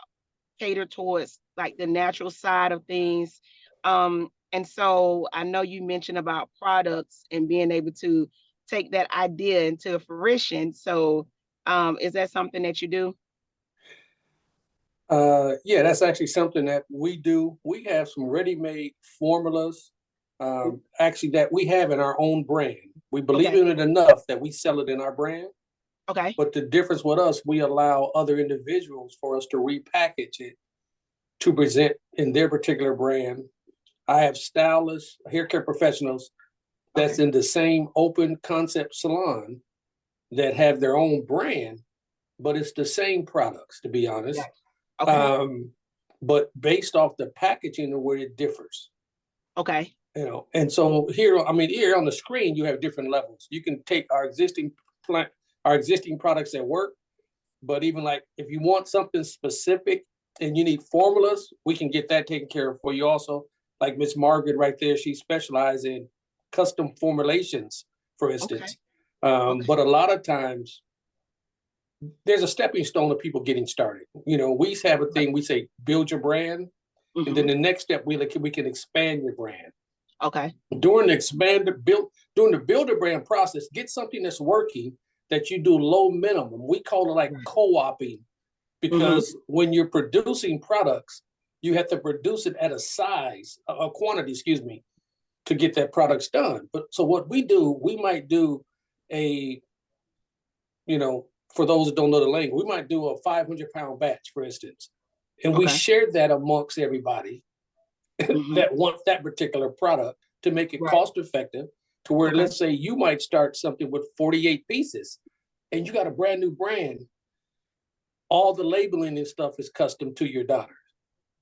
catered towards like the natural side of things. And so I know you mentioned about products and being able to take that idea into fruition. So is that something that you do? Yeah, that's actually something that we do. We have some ready-made formulas, actually, that we have in our own brand. We believe Okay. in it enough that we sell it in our brand. Okay. But the difference with us, we allow other individuals for us to repackage it to present in their particular brand. I have stylists, hair care professionals that's Okay. in the same open concept salon that have their own brand, but it's the same products, to be honest. Yes. Okay. But based off the packaging and where it differs. Okay. You know, and so here on the screen, you have different levels. You can take our existing products that work, but even like if you want something specific and you need formulas, we can get that taken care of for you also. Like Miss Margaret right there, she specializes in custom formulations, for instance. Okay. But a lot of times there's a stepping stone of people getting started. You know, we have a thing, we say, build your brand. And then the next step, we can expand your brand. Okay. During the build a brand process, get something that's working that you do low minimum. We call it like co-oping, because when you're producing products, you have to produce it at a quantity, to get that products done. But so what we do, we might do for those that don't know the language, we might do a 500-pound batch, for instance, and we share that amongst everybody that wants that particular product to make it cost effective, to where, let's say you might start something with 48 pieces and you got a brand new brand. All the labeling and stuff is custom to your daughter.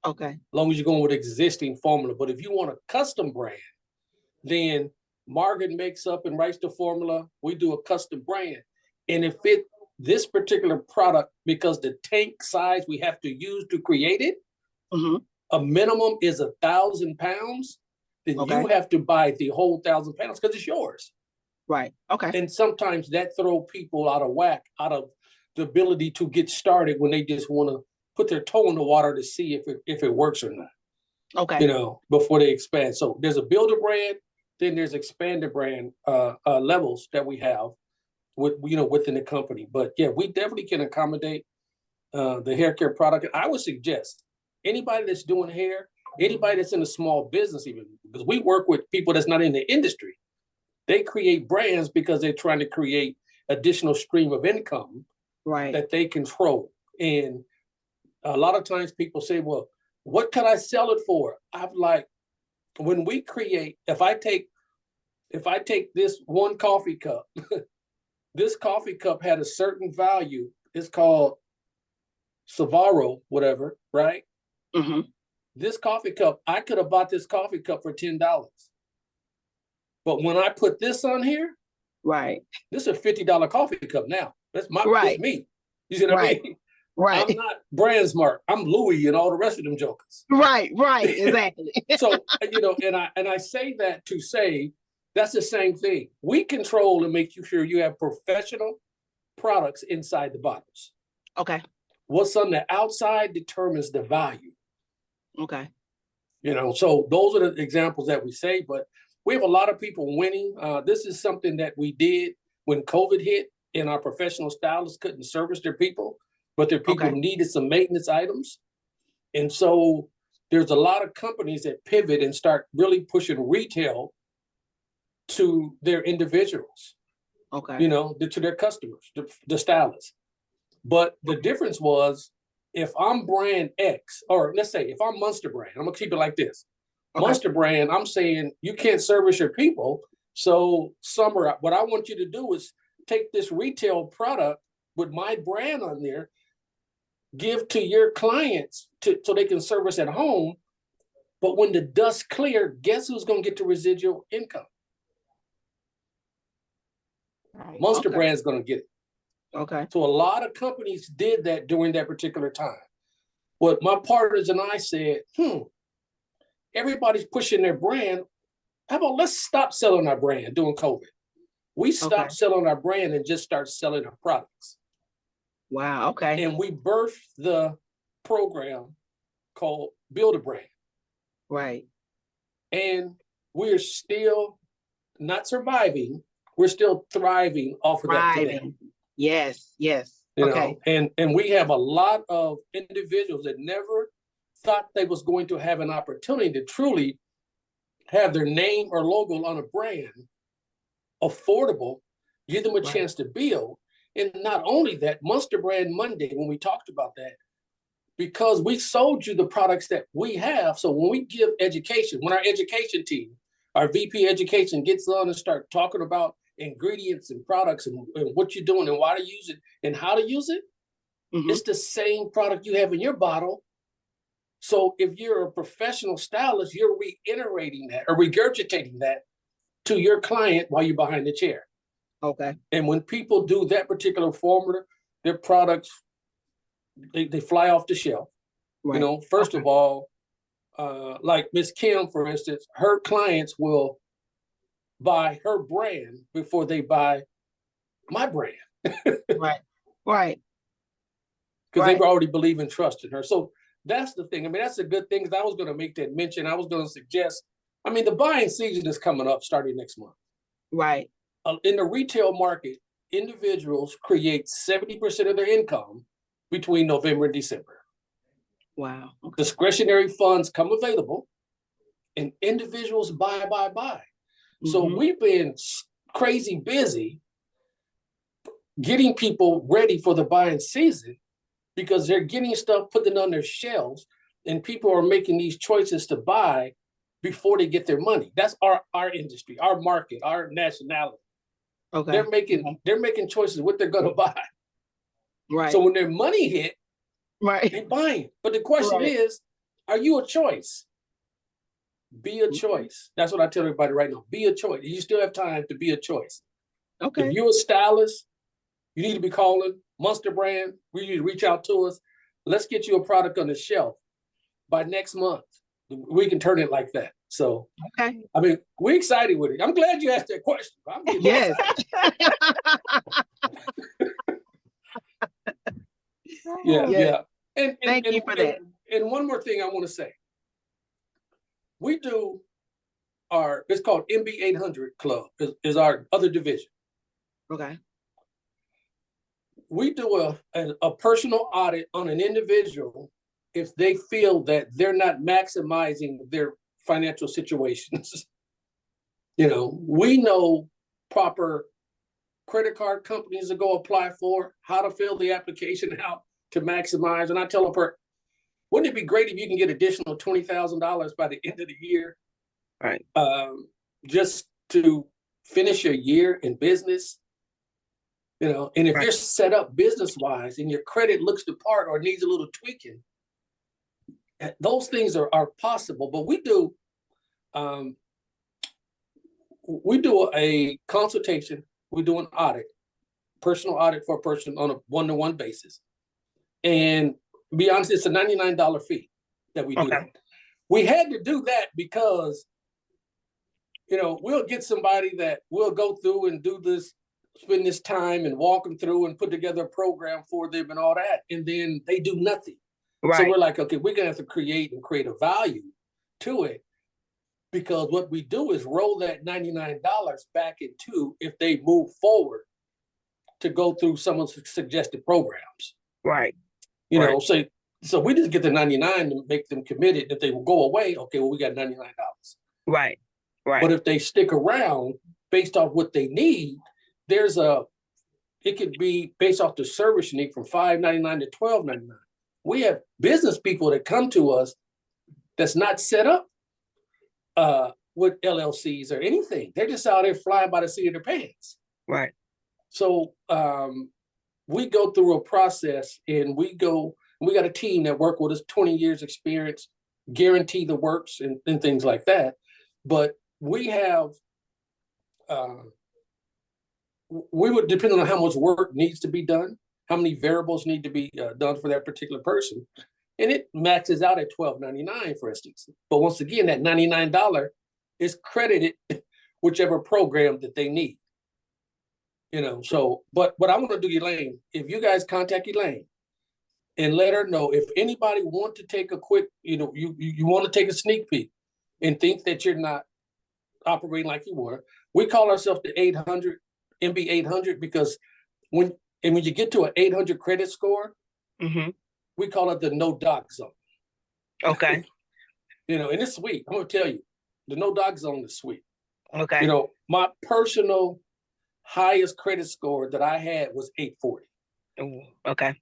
Okay. As long as you're going with existing formula. But if you want a custom brand, then Margaret makes up and writes the formula. We do a custom brand. And if this particular product, because the tank size we have to use to create it, a minimum is 1,000 pounds, then you have to buy the whole 1,000 pounds because it's yours. Right. Okay. And sometimes that throw people out of whack, out of the ability to get started when they just want to put their toe in the water to see if it works or not. Okay. Before they expand. So there's a builder brand, then there's expanded brand levels that we have within the company. But yeah, we definitely can accommodate the hair care product. I would suggest anybody that's doing hair, anybody that's in a small business, even because we work with people that's not in the industry. They create brands because they're trying to create additional stream of income that they control. And a lot of times people say, well, what can I sell it for? I'm like, when we create, if I take this one coffee cup, this coffee cup had a certain value. It's called Savaro, whatever, right? This coffee cup, I could have bought this coffee cup for $10. But when I put this on here, this is a $50 coffee cup now. That's that's me. You see what I mean? Right. I'm not brand smart. I'm Louis and all the rest of them jokers. Right. Exactly. So, and I say that to say that's the same thing. We control and make sure you have professional products inside the bottles. Okay. What's on the outside determines the value. Okay. So those are the examples that we say, but we have a lot of people winning. This is something that we did when COVID hit and our professional stylists couldn't service their people, but their people needed some maintenance items. And so there's a lot of companies that pivot and start really pushing retail to their individuals, to their customers, the stylists. But the difference was, if I'm brand X, or let's say if I'm Munster brand, I'm gonna keep it like this. Munster brand, I'm saying you can't service your people. So Summer, what I want you to do is take this retail product with my brand on there, give to your clients so they can service at home. But when the dust clear, guess who's gonna get the residual income? Munster brand's gonna get it. Okay. So a lot of companies did that during that particular time. What my partners and I said, everybody's pushing their brand. How about let's stop selling our brand during COVID? We stopped selling our brand and just start selling our products. Wow. Okay. And we birthed the program called Build a Brand. Right. And we're still not surviving. We're still thriving off of that today. Yes. And we have a lot of individuals that never thought they was going to have an opportunity to truly have their name or logo on a brand affordable, give them a Right. chance to build. And not only that, Monster Brand Monday, when we talked about that, because we sold you the products that we have. So when we give education, when our education team, our VP education gets on and start talking about ingredients and products and what you're doing and why to use it and how to use it, it's the same product you have in your bottle. So if you're a professional stylist, you're reiterating that or regurgitating that to your client while you're behind the chair. Okay. And when people do that particular formula, their products, they fly off the shelf. Right. You know, first Okay. of all, like Miss Kim, for instance, her clients will buy her brand before they buy my brand. Right. Right. Because they Right. already believe and trust in her. So that's the thing. I mean, that's a good thing. I was going to make that mention. I was going to suggest, I mean, the buying season is coming up starting next month. Right. In the retail market, individuals create 70% of their income between November and December. Wow. Okay. Discretionary funds come available and individuals buy. So we've been crazy busy getting people ready for the buying season because they're getting stuff, putting it on their shelves, and people are making these choices to buy before they get their money. That's our industry, our market, our nationality. Okay. They're making choices what they're gonna buy. Right. So when their money hit, right. they're buying. But the question Right. is, are you a choice? Be a choice. That's what I tell everybody right now. Be a choice. You still have time to be a choice. Okay. If you're a stylist, you need to be calling Monster Brand. We need to reach out to us. Let's get you a product on the shelf by next month. We can turn it like that. So, Okay. I mean, we're excited with it. I'm glad you asked that question. I'm getting Yes. excited. Yeah, Yes. yeah. And Thank you for that. And one more thing I want to say. We do it's called MB 800 Club is our other division. Okay. We do a personal audit on an individual if they feel that they're not maximizing their financial situations. You know, we know proper credit card companies to go apply for, how to fill the application out to maximize. And I tell them, wouldn't it be great if you can get additional $20,000 by the end of the year? Right. Just to finish your year in business. You know, and if Right. you're set up business-wise and your credit looks the part or needs a little tweaking, those things are possible. But we do a consultation, we do an audit, personal audit for a person on a one-to-one basis. And to be honest, it's a $99 fee that we do that. We had to do that because, you know, we'll get somebody that will go through and do this, spend this time and walk them through and put together a program for them and all that. And then they do nothing. Right. So we're like, okay, we're gonna have to create a value to it, because what we do is roll that $99 back into if they move forward to go through some of the suggested programs. Right. You know, so we just get the 99 to make them committed. If they will go away, okay, well, we got $99. Right. Right. But if they stick around based off what they need, it could be based off the service you need from $5.99 to $12.99. We have business people that come to us that's not set up with LLCs or anything. They're just out there flying by the seat of their pants. Right. So we go through a process, and we got a team that work with us, 20 years experience, guarantee the works and things like that. But we have, we would depend on how much work needs to be done, how many variables need to be done for that particular person. And it maxes out at $12.99, for instance. But once again, that $99 is credited whichever program that they need. You know, so, but what I want to do, Elaine, if you guys contact Elaine and let her know if anybody want to take a quick, you know, you want to take a sneak peek and think that you're not operating like you were. We call ourselves the 800, MB 800, because when you get to an 800 credit score, we call it the no doc zone. Okay. You know, and it's sweet. I'm gonna tell you, the no doc zone is sweet. Okay. You know, my personal highest credit score that I had was 840. Ooh, okay.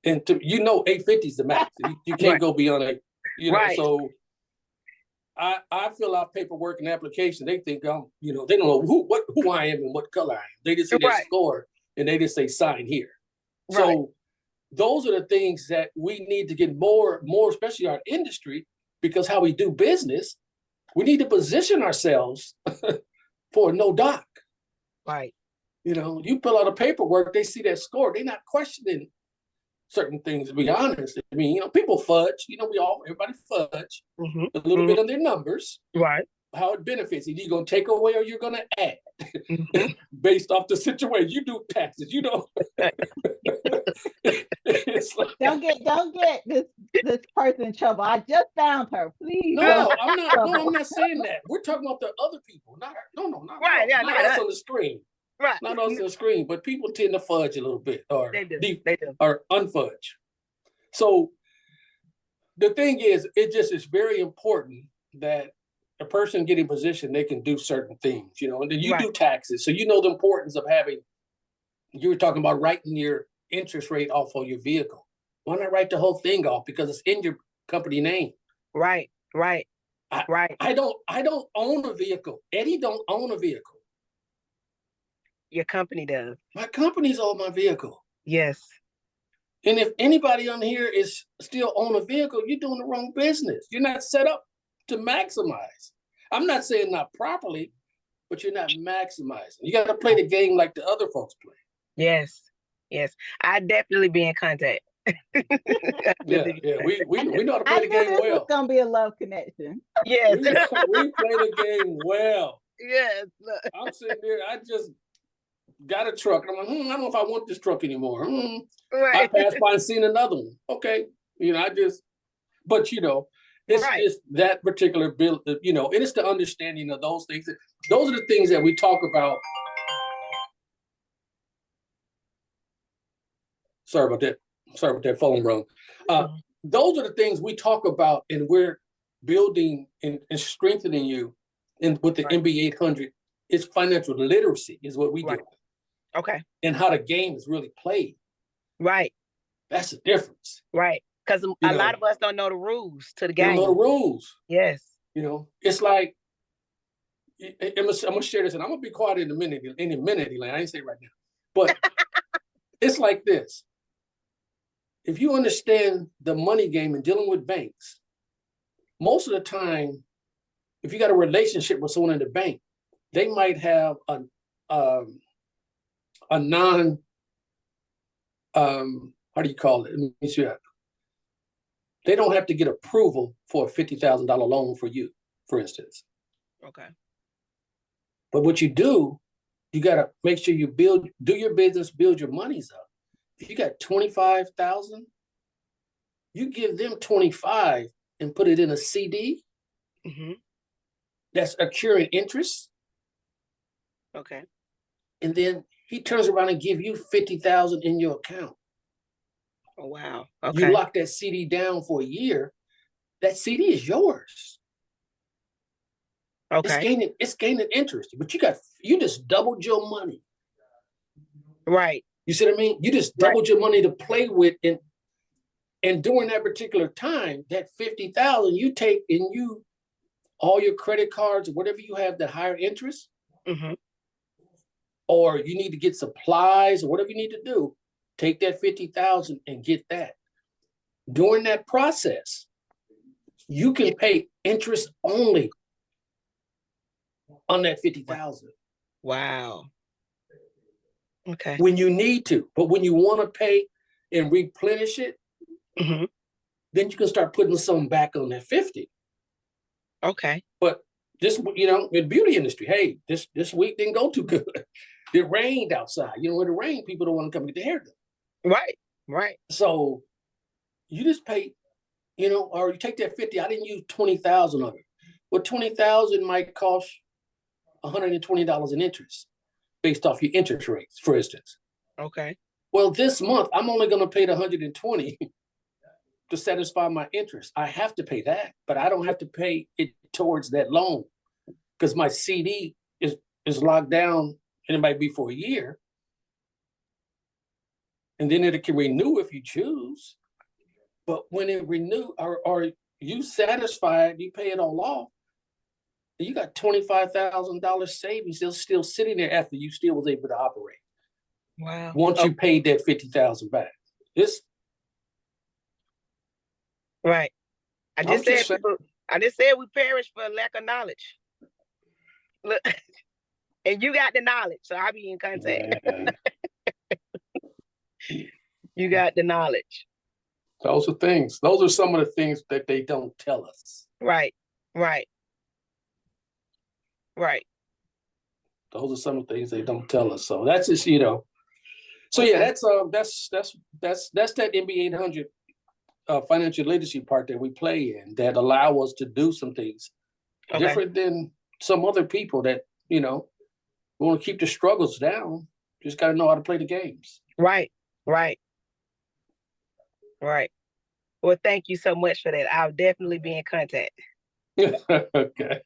And 850 is the max. You can't Right. go beyond it. Right. So I fill out paperwork and application. They think they don't know who I am and what color I am. They just see that Right. score and they just say sign here. Right. So those are the things that we need to get more, especially our industry, because how we do business, we need to position ourselves for no doc. Right. You fill out a paperwork, they see that score, they're not questioning certain things, to be honest. I mean, people fudge, everybody fudge a little bit on their numbers. Right. How it benefits. Either you're going to take away or you're going to add based off the situation. You do taxes, It's like, Don't get this person in trouble. I just found her. Please. no, I'm not saying that. We're talking about the other people. Not Right, yeah, not not us us. on the screen. Right. Not us on the screen, but people tend to fudge a little bit or They do. They do. or unfudge. So the thing is, it just is very important that a person get in position, they can do certain things, and then you Right. do taxes. So the importance of having, you were talking about writing your interest rate off on your vehicle. Why not write the whole thing off? Because it's in your company name. Right. Right. Right. I don't own a vehicle. Eddie don't own a vehicle. Your company does. My company's on my vehicle. Yes. And if anybody on here is still on a vehicle, you're doing the wrong business. You're not set up to maximize. I'm not saying not properly, but you're not maximizing. You got to play the game like the other folks play. Yes. Yes. I definitely be in contact. Yeah. We know how to play I the knew game this well. was gonna be a love connection. Yes. We play the game well. Yes. Look. I'm sitting there, I just got a truck. And I'm like, I don't know if I want this truck anymore. I Right. passed by and seen another one. Okay. But it's Right. just that particular bill, and it's the understanding of those things. Those are the things that we talk about. Sorry about that phone rung. Those are the things we talk about, and we're building and strengthening you. And with the Right. MB 800, it's financial literacy is what we Right. do, Okay. and how the game is really played. Right. That's the difference. Right. Because a lot of us don't know the rules to the They game. don't know the rules. Yes. It's like, I'm gonna share this, and I'm gonna be quiet in a minute, Elaine. I ain't say it right now, but it's like this. If you understand the money game and dealing with banks, most of the time, if you got a relationship with someone in the bank, they might have a non, how do you call it? Let me see. They don't have to get approval for a $50,000 loan for you, for instance. Okay. But what you do, you got to make sure you do your business, build your monies up. If you got 25,000, you give them 25 and put it in a CD. That's accruing interest. Okay. And then he turns around and give you 50,000 in your account. Oh, wow. Okay. You lock that CD down for a year. That CD is yours. Okay. It's gaining interest, but you just doubled your money. Right. You see what I mean? You just doubled your money to play with, and during that particular time, that 50,000 you take and all your credit cards or whatever you have that higher interest, or you need to get supplies or whatever you need to do, take that 50,000 and get that. During that process, you can pay interest only on that 50,000. Wow. Okay. When you need to, but when you want to pay and replenish it, then you can start putting some back on that 50. Okay. But this, in beauty industry, hey, this week didn't go too good. It rained outside. When it rained, people don't want to come get their hair done. Right. Right. So you just pay, or you take that 50. I didn't use 20,000 of it. Well, 20,000 might cost $120 in interest based off your interest rates, for instance. Okay. Well, this month, I'm only going to pay the 120 to satisfy my interest. I have to pay that, but I don't have to pay it towards that loan because my CD is locked down and it might be for a year. And then it can renew if you choose. But when it renew, are you satisfied, you pay it all off, you got $25,000 savings still sitting there after you still was able to operate. Wow. Once you paid that 50,000 back. This Right. I just said saying. we perish for lack of knowledge. Look, and you got the knowledge, so I'll be in contact. You got the knowledge. Those are things. Those are some of the things that they don't tell us. Right. Those are some of the things they don't tell us. So that's just, So yeah, that's that MBA 800 financial literacy part that we play in that allow us to do some things different than some other people that want to keep the struggles down. Just got to know how to play the games. Right. Well, thank you so much for that. I'll definitely be in contact. Okay.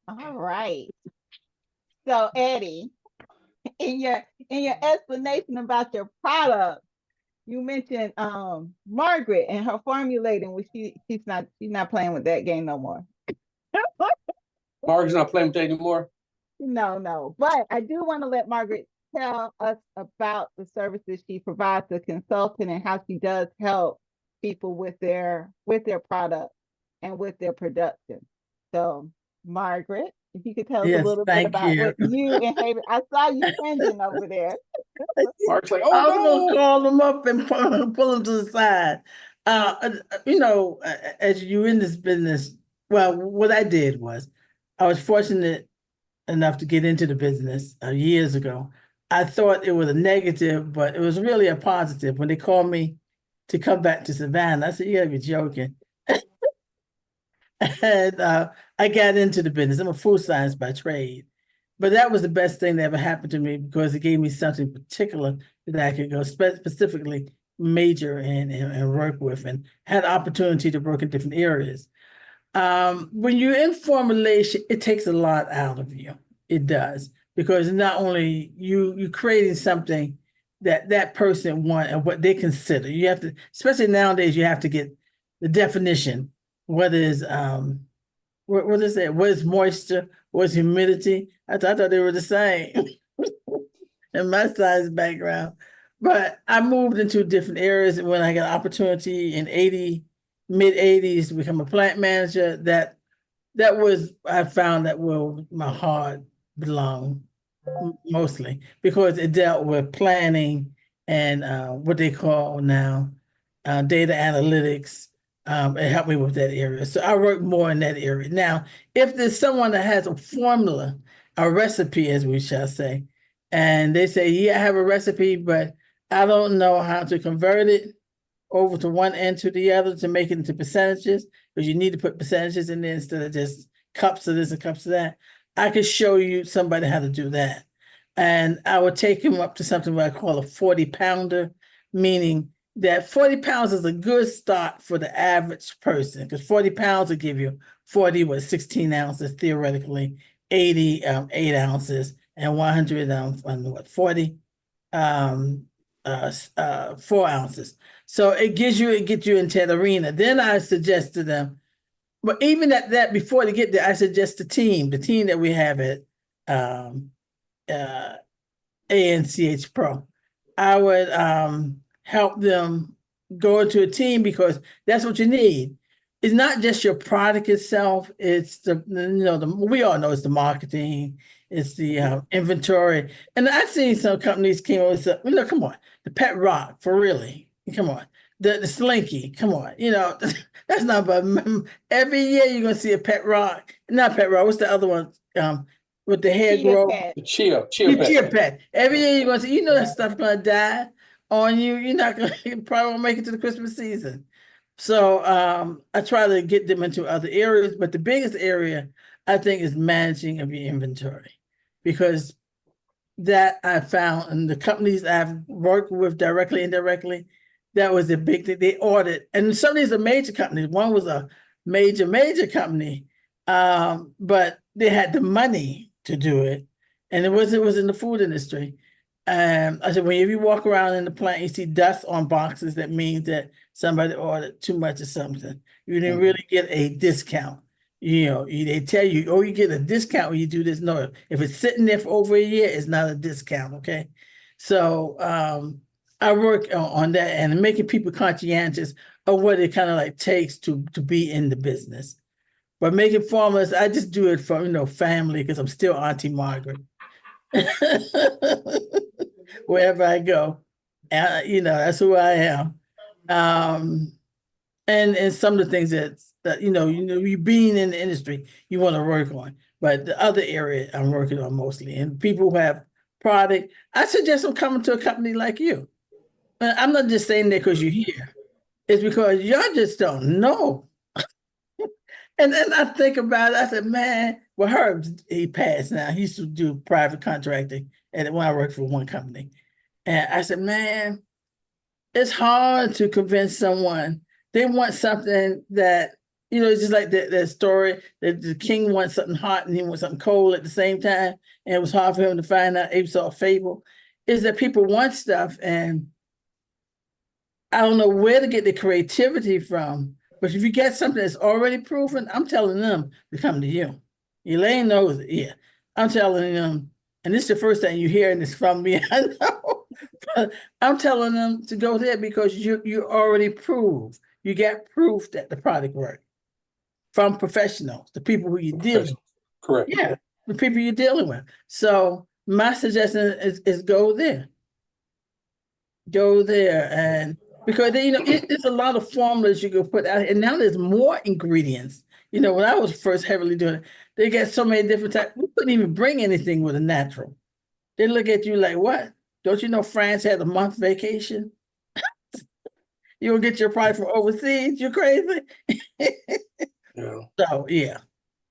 All right. So Eddie, in your explanation about your product, you mentioned Margaret and her formulating, which she's not playing with that game no more. Margaret's not playing with that anymore. No. But I do want to let Margaret tell us about the services she provides to consultant and how she does help people with their product and with their production. So Margaret, if you could tell us a little bit about what you and Haven. I saw you cringing over there. Mark's like, I was gonna call them up and pull them to the side. As you in this business, well, what I did was I was fortunate enough to get into the business years ago. I thought it was a negative, but it was really a positive. When they called me to come back to Savannah, I said, "You gotta be joking." And I got into the business. I'm a food science by trade, but that was the best thing that ever happened to me because it gave me something particular that I could go specifically major in and work with, and had opportunity to work in different areas. When you're in formulation, it takes a lot out of you. It does, because not only you creating something that person want and what they consider. You have to, especially nowadays, you have to get the definition. What is what is it? What is moisture? What is humidity? I thought they were the same in my science background. But I moved into different areas, and when I got opportunity in mid-80s to become a plant manager, that was, I found that where my heart belonged mostly, because it dealt with planning and what they call now data analytics. It helped me with that area. So I work more in that area. Now, if there's someone that has a formula, a recipe, as we shall say, and they say, yeah, I have a recipe, but I don't know how to convert it over to one end to the other to make it into percentages, because you need to put percentages in there instead of just cups of this and cups of that. I could show you somebody how to do that. And I would take him up to something what I call a 40-pounder, meaning that 40 pounds is a good start for the average person, because 40 pounds will give you 16 ounces, theoretically, 80, 8 ounces, and 100, 40, 4 ounces. So it gets you into that arena. Then I suggest to them, but even at that, before they get there, I suggest the team that we have at ANHC PRO. I would help them go into a team, because that's what you need. It's not just your product itself. It's we all know it's the marketing, it's the inventory. And I've seen some companies came up with, come on, the Pet Rock, for really, come on, the Slinky, come on, that's not about, every year you're gonna see a Pet Rock, not Pet Rock. What's the other one? With the hair growth, the Chia Pet. Every year you're gonna see, that stuff's gonna die on you. You're not gonna, you probably won't make it to the Christmas season. So I try to get them into other areas, but the biggest area I think is managing of your inventory, because that I found in the companies I've worked with directly, indirectly, that was a big thing. They audit, and some of these are major companies. One was a major company, but they had the money to do it, and it was in the food industry. I said, whenever you walk around in the plant, you see dust on boxes, that means that somebody ordered too much of something. You didn't really get a discount. They tell you, oh, you get a discount when you do this. No, if it's sitting there for over a year, it's not a discount, okay? So I work on that and making people conscientious of what it kind of like takes to be in the business. But making formulas, I just do it for, family, because I'm still Auntie Margaret. Wherever I go, that's who I am. And some of the things that you being in the industry, you want to work on. But the other area I'm working on mostly, and people who have product, I suggest them coming to a company like you. And I'm not just saying that because you're here. It's because y'all just don't know. And then I think about it, I said, man, well, Herb, he passed now. He used to do private contracting and when I worked for one company. And I said, man, it's hard to convince someone. They want something that, it's just like that story that the king wants something hot and he wants something cold at the same time. And it was hard for him to find out. Abe saw a fable. Is that people want stuff, and I don't know where to get the creativity from. But if you get something that's already proven, I'm telling them to come to you. Elaine knows it. Yeah, I'm telling them, and this is the first time you hearing this from me. I know, but I'm telling them to go there because you already proved. You got proof that the product worked from professionals, the people who you're dealing with. Correct. Yeah, the people you're dealing with. So my suggestion is go there. Go there, and because there's a lot of formulas you can put out, and now there's more ingredients. When I was first heavily doing it, they get so many different types. We couldn't even bring anything with a natural. They look at you like, what? Don't you know France had a month vacation? You don't get your product from overseas? You're crazy. Yeah. So yeah.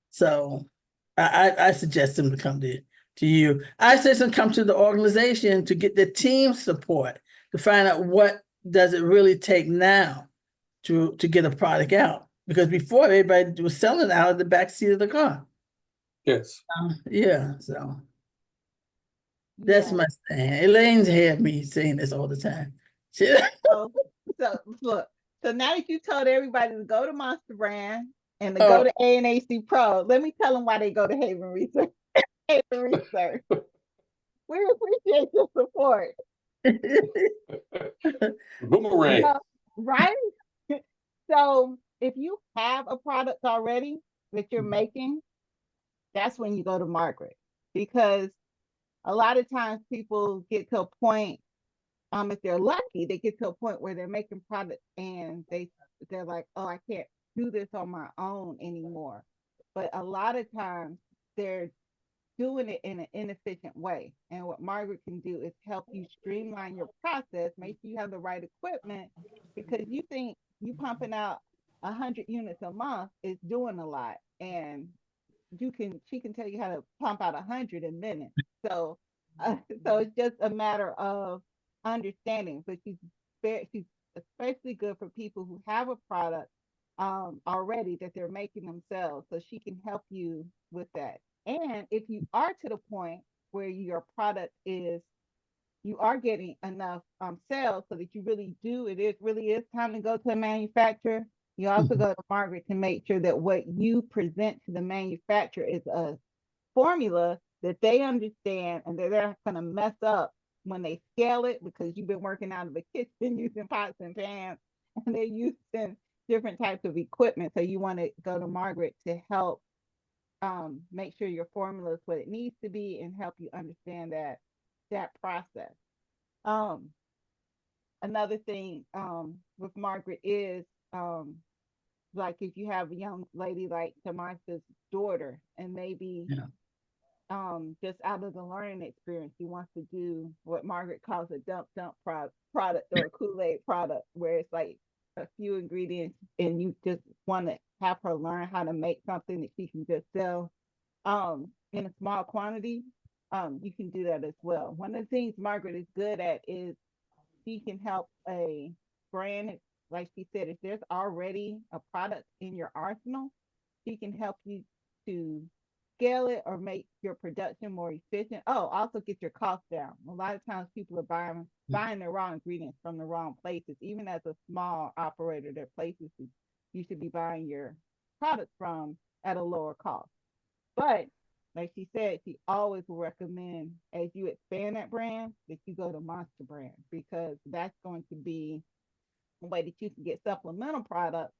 So I suggest them to come to you. I suggest them come to the organization to get the team support, to find out what does it really take now to get a product out. Because before, everybody was selling out of the back seat of the car. Yes. Yeah, so that's Yeah. my stand. Elaine's had me saying this all the time. So look, so now that you told everybody to go to Monster Brand and to go to ANHC Pro, let me tell them why they go to Haven Research. Haven Research. We appreciate your support. Boomerang. Right? So if you have a product already that you're making, that's when you go to Margaret, because a lot of times people get to a point, if they're lucky, they get to a point where they're making products and they're like, oh, I can't do this on my own anymore. But a lot of times they're doing it in an inefficient way. And what Margaret can do is help you streamline your process, make sure you have the right equipment, because you think you pumping out 100 units a month is doing a lot. And she can tell you how to pump out 100 in minutes. So so it's just a matter of understanding. But she's especially good for people who have a product already that they're making themselves, so she can help you with that. And if you are to the point where your product is, you are getting enough sales so that you really is time to go to a manufacturer, you also go to Margaret to make sure that what you present to the manufacturer is a formula that they understand and that they're not going to mess up when they scale it, because you've been working out of the kitchen using pots and pans and they're using different types of equipment. So you want to go to Margaret to help make sure your formula is what it needs to be and help you understand that process. Um, Another thing with Margaret is like if you have a young lady like Tamasha's daughter, and maybe just out of the learning experience, she wants to do what Margaret calls a dump product or a Kool-Aid product, where it's like a few ingredients and you just want to have her learn how to make something that she can just sell in a small quantity. You can do that as well. One of the things Margaret is good at is she can help a brand, like she said, if there's already a product in your arsenal, she can help you to scale it or make your production more efficient. Oh, also get your costs down. A lot of times people are buying the wrong ingredients from the wrong places. Even as a small operator, there are places you should be buying your products from at a lower cost. But like she said, she always will recommend as you expand that brand that you go to Monster Brand because that's going to be a way that you can get supplemental products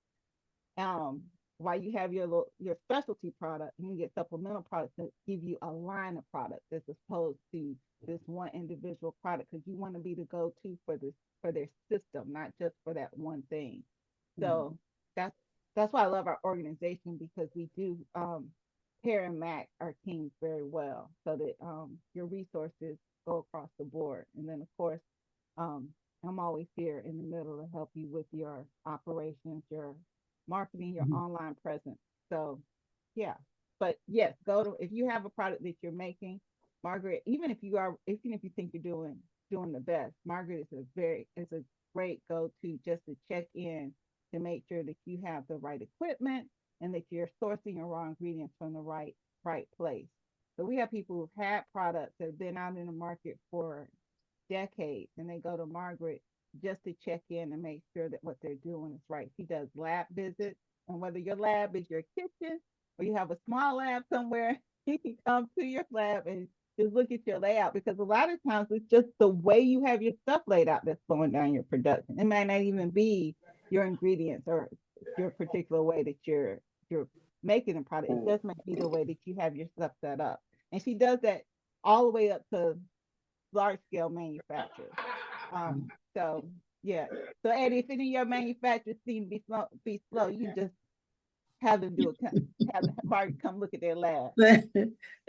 um while you have your specialty product, you can get supplemental products that give you a line of products as opposed to this one individual product because you want to be the go-to for this for their system, not just for that one thing. So that's that's why I love our organization because we do pair and match our teams very well so that your resources go across the board. And then of course, um, I'm always here in the middle to help you with your operations, your marketing, your online presence. So, yeah. But yes, go to if you have a product that you're making, Margaret. Even if you think you're doing the best, Margaret is a great go to just to check in to make sure that you have the right equipment and that you're sourcing your raw ingredients from the right place. So we have people who've had products that have been out in the market for decades and they go to Margaret just to check in and make sure that what they're doing is right. She does lab visits, and whether your lab is your kitchen or you have a small lab somewhere, she can come to your lab and just look at your layout because a lot of times it's just the way you have your stuff laid out that's slowing down your production. It might not even be your ingredients or your particular way that you're making a product. It just might be the way that you have your stuff set up. And she does that all the way up to large scale manufacturers. So yeah. So Eddie, if any of your manufacturers seem to be slow, you can just have them have Mark come look at their lab.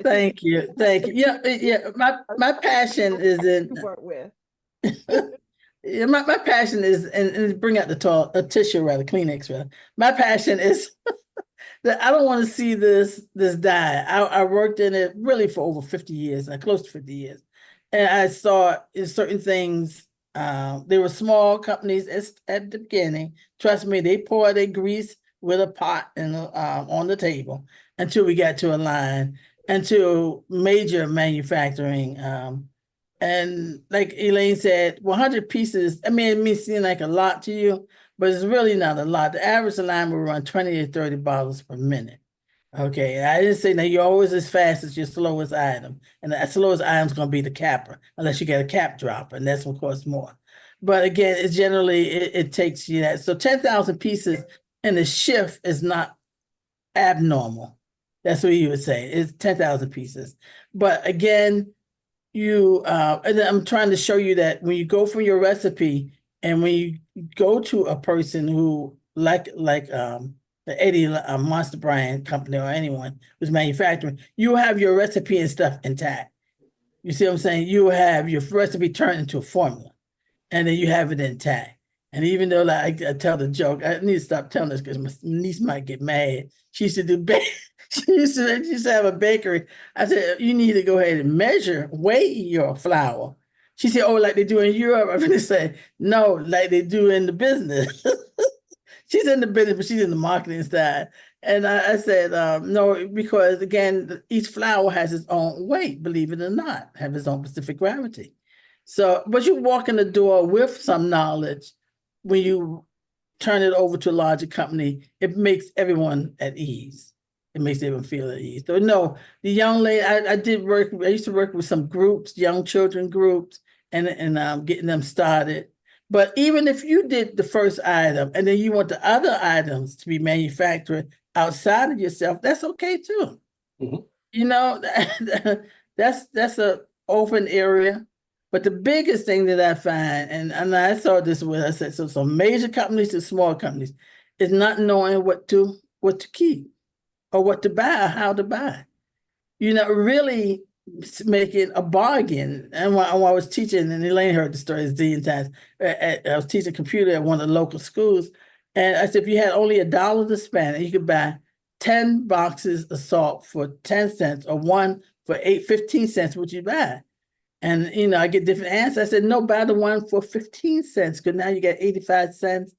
Thank you. Yeah. My passion is in to work with. Yeah, my passion is and bring out a tissue rather, Kleenex rather. My passion is that I don't want to see this die. I worked in it really for over 50 years, close to 50 years. And I saw in certain things, there were small companies at the beginning. Trust me, they pour their grease with a pot and on the table until we got to a line, until major manufacturing. And like Elaine said, 100 pieces, I mean, it may seem like a lot to you, but it's really not a lot. The average line will run 20 to 30 bottles per minute. Okay, I didn't say that you're always as fast as your slowest item. And that slowest item is going to be the capper, unless you get a cap dropper, and that's going to cost more. But again, it's generally, it takes you that. So 10,000 pieces in a shift is not abnormal. That's what you would say. It's 10,000 pieces. But again, and I'm trying to show you that when you go from your recipe and when you go to a person who like the Eddie Monster Brand company or anyone who's manufacturing, you have your recipe and stuff intact. You see what I'm saying? You have your recipe turned into a formula and then you have it intact. And even though like I tell the joke, I need to stop telling this because my niece might get mad. She used to do she used to have a bakery. I said, you need to go ahead and weigh your flour. She said, oh, like they do in Europe. I'm going to say, no, like they do in the business. She's in the business, but she's in the marketing side. And I said, no, because again, each flour has its own weight, believe it or not, have its own specific gravity. So, but you walk in the door with some knowledge. When you turn it over to a larger company, it makes everyone at ease. It makes everyone feel at ease. So no, the young lady, I used to work with some groups, young children groups, and getting them started. But even if you did the first item and then you want the other items to be manufactured outside of yourself, that's okay too. Mm-hmm. You know, that's a open area. But the biggest thing that I find, and I saw this with, I said, so major companies to small companies, is not knowing what to keep or what to buy or how to buy. You know, really making a bargain. And when I was teaching, and Elaine heard the story a zillion times, I was teaching computer at one of the local schools. And I said, if you had only $1 to spend, and you could buy 10 boxes of salt for 10 cents or one for 15 cents, would you buy? And, you know, I get different answers. I said, no, buy the one for 15 cents, because now you get 85 cents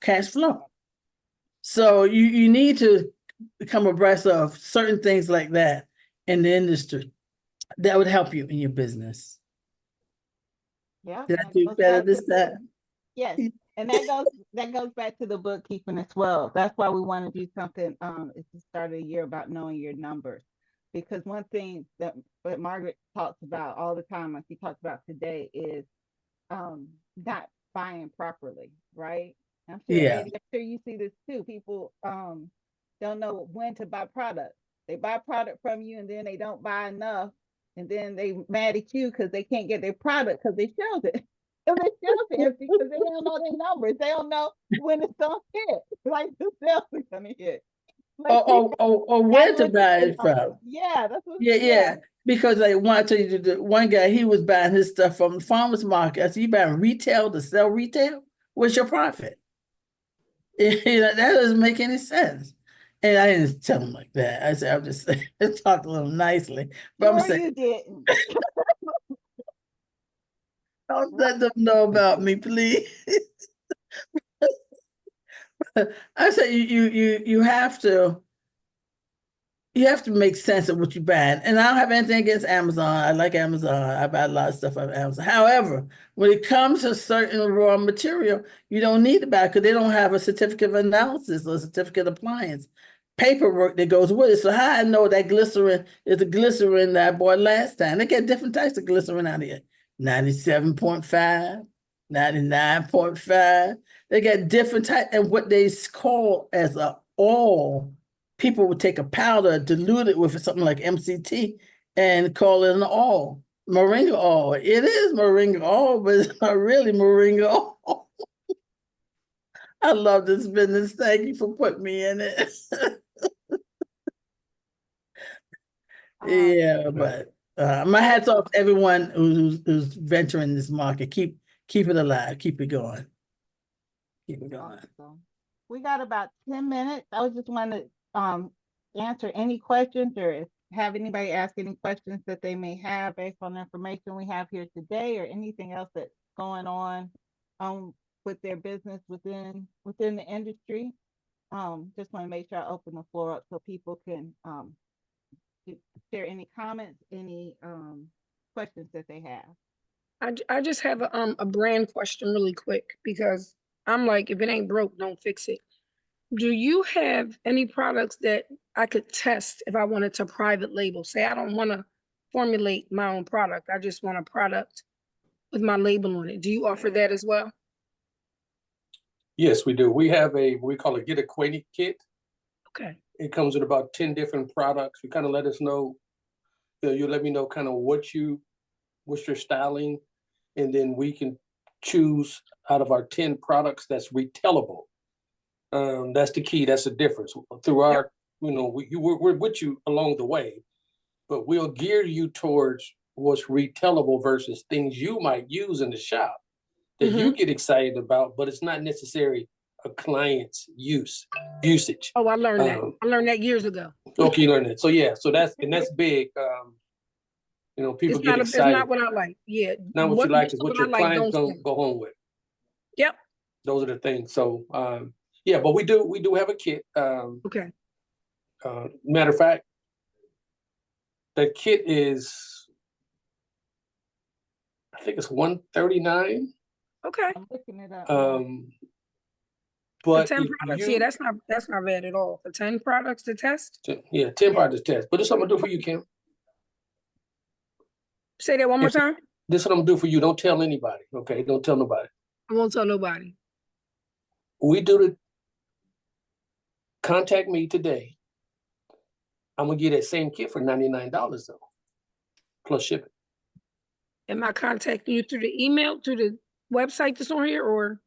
cash flow. So you need to become abreast of certain things like that in the industry that would help you in your business. Yeah. Did I that do goes better back this to- time? Yes. And that goes back to the bookkeeping as well. That's why we want to do something at the start of the year about knowing your numbers. Because one thing that Margaret talks about all the time, like she talked about today, is not buying properly, right? I'm sure, Yeah. Eddie, I'm sure you see this too. People don't know when to buy product. They buy product from you and then they don't buy enough, and then they mad at you because they can't get their product because they shelved it. And they shelved it empty because they don't know their numbers. They don't know when it's gonna hit. Like the sales are gonna hit. Like, Or where to buy it from. yeah, that's what. Yeah. Because like one, I tell you, the one guy, he was buying his stuff from the farmer's market. I said, you buying retail to sell retail? What's your profit? You know, that doesn't make any sense. And I didn't tell him like that. I said, I'm just saying, talk a little nicely. But I'm Sure saying, you didn't. don't let them know about me, please. I said you have to make sense of what you buy. And I don't have anything against Amazon. I like Amazon. I buy a lot of stuff on Amazon. However, when it comes to certain raw material, you don't need to buy because they don't have a certificate of analysis or a certificate of appliance paperwork that goes with it. So how I know that glycerin is the glycerin that I bought last time? They get different types of glycerin out here. 97.5, 99.5. They got different types, and what they call as a oil. People would take a powder, dilute it with something like MCT, and call it an oil, moringa oil. It is moringa oil, but it's not really moringa oil. I love this business. Thank you for putting me in it. Yeah, but my hat's off to everyone who's venturing this market. Keep it alive. Keep it going. Keep it going. Awesome. We got about 10 minutes. I was just want to answer any questions or have anybody ask any questions that they may have based on the information we have here today or anything else that's going on with their business within the industry. Just want to make sure I open the floor up so people can share any comments, any questions that they have. I just have a brand question really quick because I'm like, if it ain't broke, don't fix it. Do you have any products that I could test if I wanted to private label? Say I don't want to formulate my own product. I just want a product with my label on it. Do you offer that as well? Yes, we do. We have we call it Get Acquainted Kit. Okay. It comes with about 10 different products. You kind of let us know, you let me know kind of what's your styling, and then we can choose out of our 10 products that's retailable. That's the key. That's the difference. Through our, we're with you along the way, but we'll gear you towards what's retailable versus things you might use in the shop that you get excited about, but it's not necessarily a client's usage. Oh, I learned that. I learned that years ago. Okay, you learned that. So yeah, so that's big. People get excited. It's not what I like. Yeah. Not what you like is what your clients don't go home with. Yep. Those are the things. So yeah, but we do have a kit. Okay. Matter of fact, that kit is, I think it's $139. Okay. I'm looking it up. For But 10 products, yeah, that's not bad at all. For 10 products to test. 10 products to test. But this is what I'm gonna do for you, Kim. Say that one more time. This is what I'm gonna do for you. Don't tell anybody. Okay, don't tell nobody. I won't tell nobody. We do the contact me today. I'm gonna get that same kit for $99 though, plus shipping. Am I contacting you through the email, through the website that's on here, or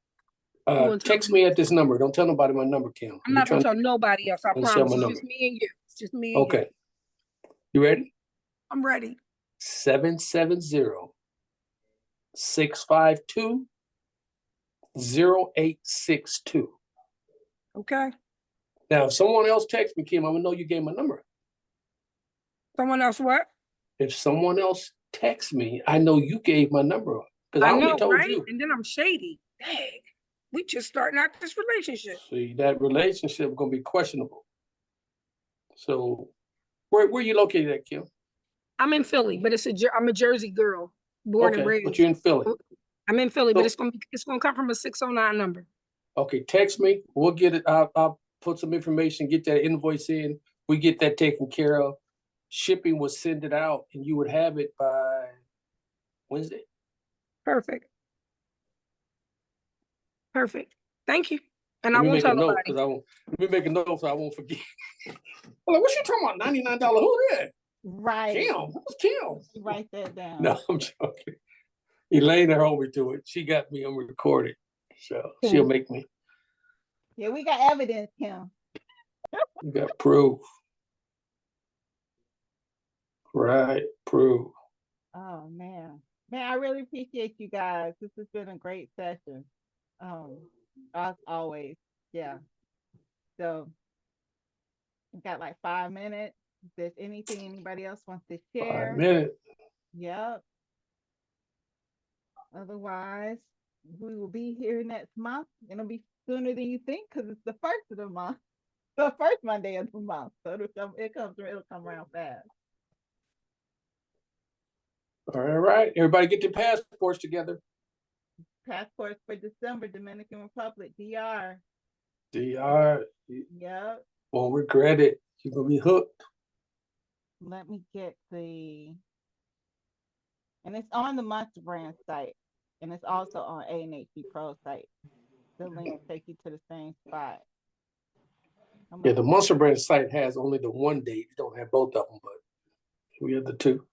text me at this number. Don't tell nobody my number, Kim. I'm not gonna tell nobody else. I promise. It's just me and you. It's just me and you. Okay. You ready? I'm ready. 770-652-0862. Okay. Now, if someone else texts me, Kim, I'm gonna know you gave my number. Someone else what? If someone else texts me, I know you gave my number up because I only told you. And then I'm shady. Dang. We just starting out this relationship. See, that relationship is gonna be questionable. So where you located at, Kim? I'm in Philly, but I'm a Jersey girl, born and Okay, raised. but you're in Philly. I'm in Philly, but So- it's gonna come from a 609 number. Okay, text me. We'll get it. I'll put some information, get that invoice in. We get that taken care of. Shipping will send it out and you would have it by Wednesday. Perfect. Perfect. Thank you. And I Let me won't make a tell note nobody. because let me make a note so I won't forget. I'm like, what you talking about? $99? Who that? Right. Kim. Who's Kim? Write that down. No, I'm joking. Elaine held me to it. She got me on recorded. So she'll make me. Yeah, we got evidence, Kim. You got proof. Right, proof. Oh man. Man, I really appreciate you guys. This has been a great session. As always. Yeah. So we got like 5 minutes. If there's anything anybody else wants to 5 share. minutes. Yep. Otherwise, we will be here next month. It'll be sooner than you think because it's the first of the month, the first Monday of the month. So it'll come around fast. All right. Everybody get their passports together. Passports for December, Dominican Republic, DR. DR. Yep. Won't regret it. You're gonna be hooked. Let me get and it's on the Monster Brand site, and it's also on ANHC PRO site. The links take you to the same spot. Yeah, the Monster Brand site has only the one date. You don't have both of them, but we have the two.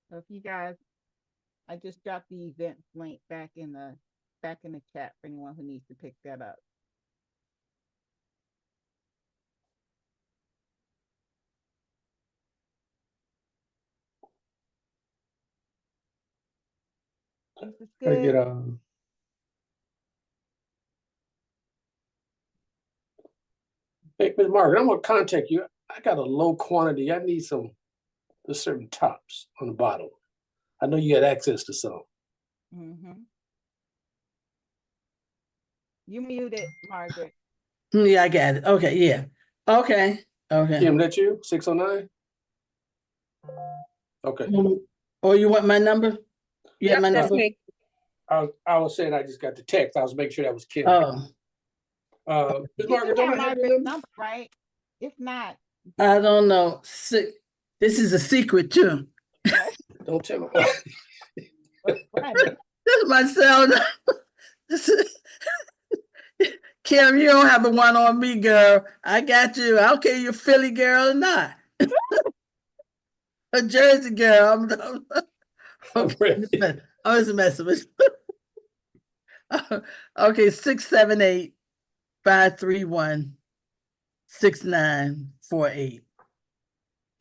So if you guys, I just dropped the events link back in the chat for anyone who needs to pick that up. This is Gotta good. get Hey, Ms. Margaret, I'm gonna contact you. I got a low quantity. I need the certain tops on the bottom. I know you had access to some. Mm-hmm. You muted, Margaret. Yeah, I got it. Okay, yeah. Okay. Kim, that you? 609? Okay. Oh, you want my number? You have my That's number? me. I was saying I just got the text. I was making sure that was Kim. Oh, Ms. You Margaret, do don't I have your Margaret's number? number, right? If not, I don't know. This is a secret too. Don't tell me. what's funny? This is my cell number. This is Kim, you don't have the one on me, girl. I got you. I don't care you're a Philly girl or not. A Jersey girl. I'm ready. I'm just messing with you. Okay, 678-531-6948.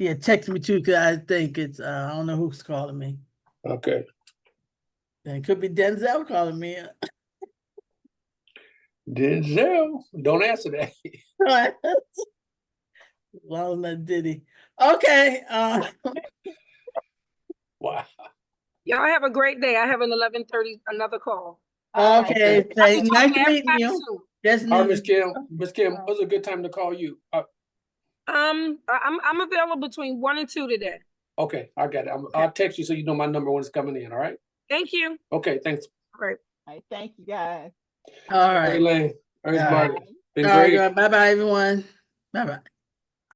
Yeah, text me too, because I think it's I don't know who's calling me. Okay. It could be Denzel calling me. Denzel, don't answer that. Well, not Diddy. Okay. Wow. Y'all have a great day. I have an 11:30 another call. Okay. Okay. I can talk Nice to meeting everybody you. soon. That's All right, new. Miss Kim. Miss Kim, what's a good time to call you? I'm available between 1 and 2 today. Okay, I got it. I'll text you so you know my number when it's coming in. All right. Thank you. Okay, thanks. All right. All right, thank you guys. All right. Elaine. All right, All Margaret. right. Been All right, great. girl. Bye-bye, everyone. Bye-bye.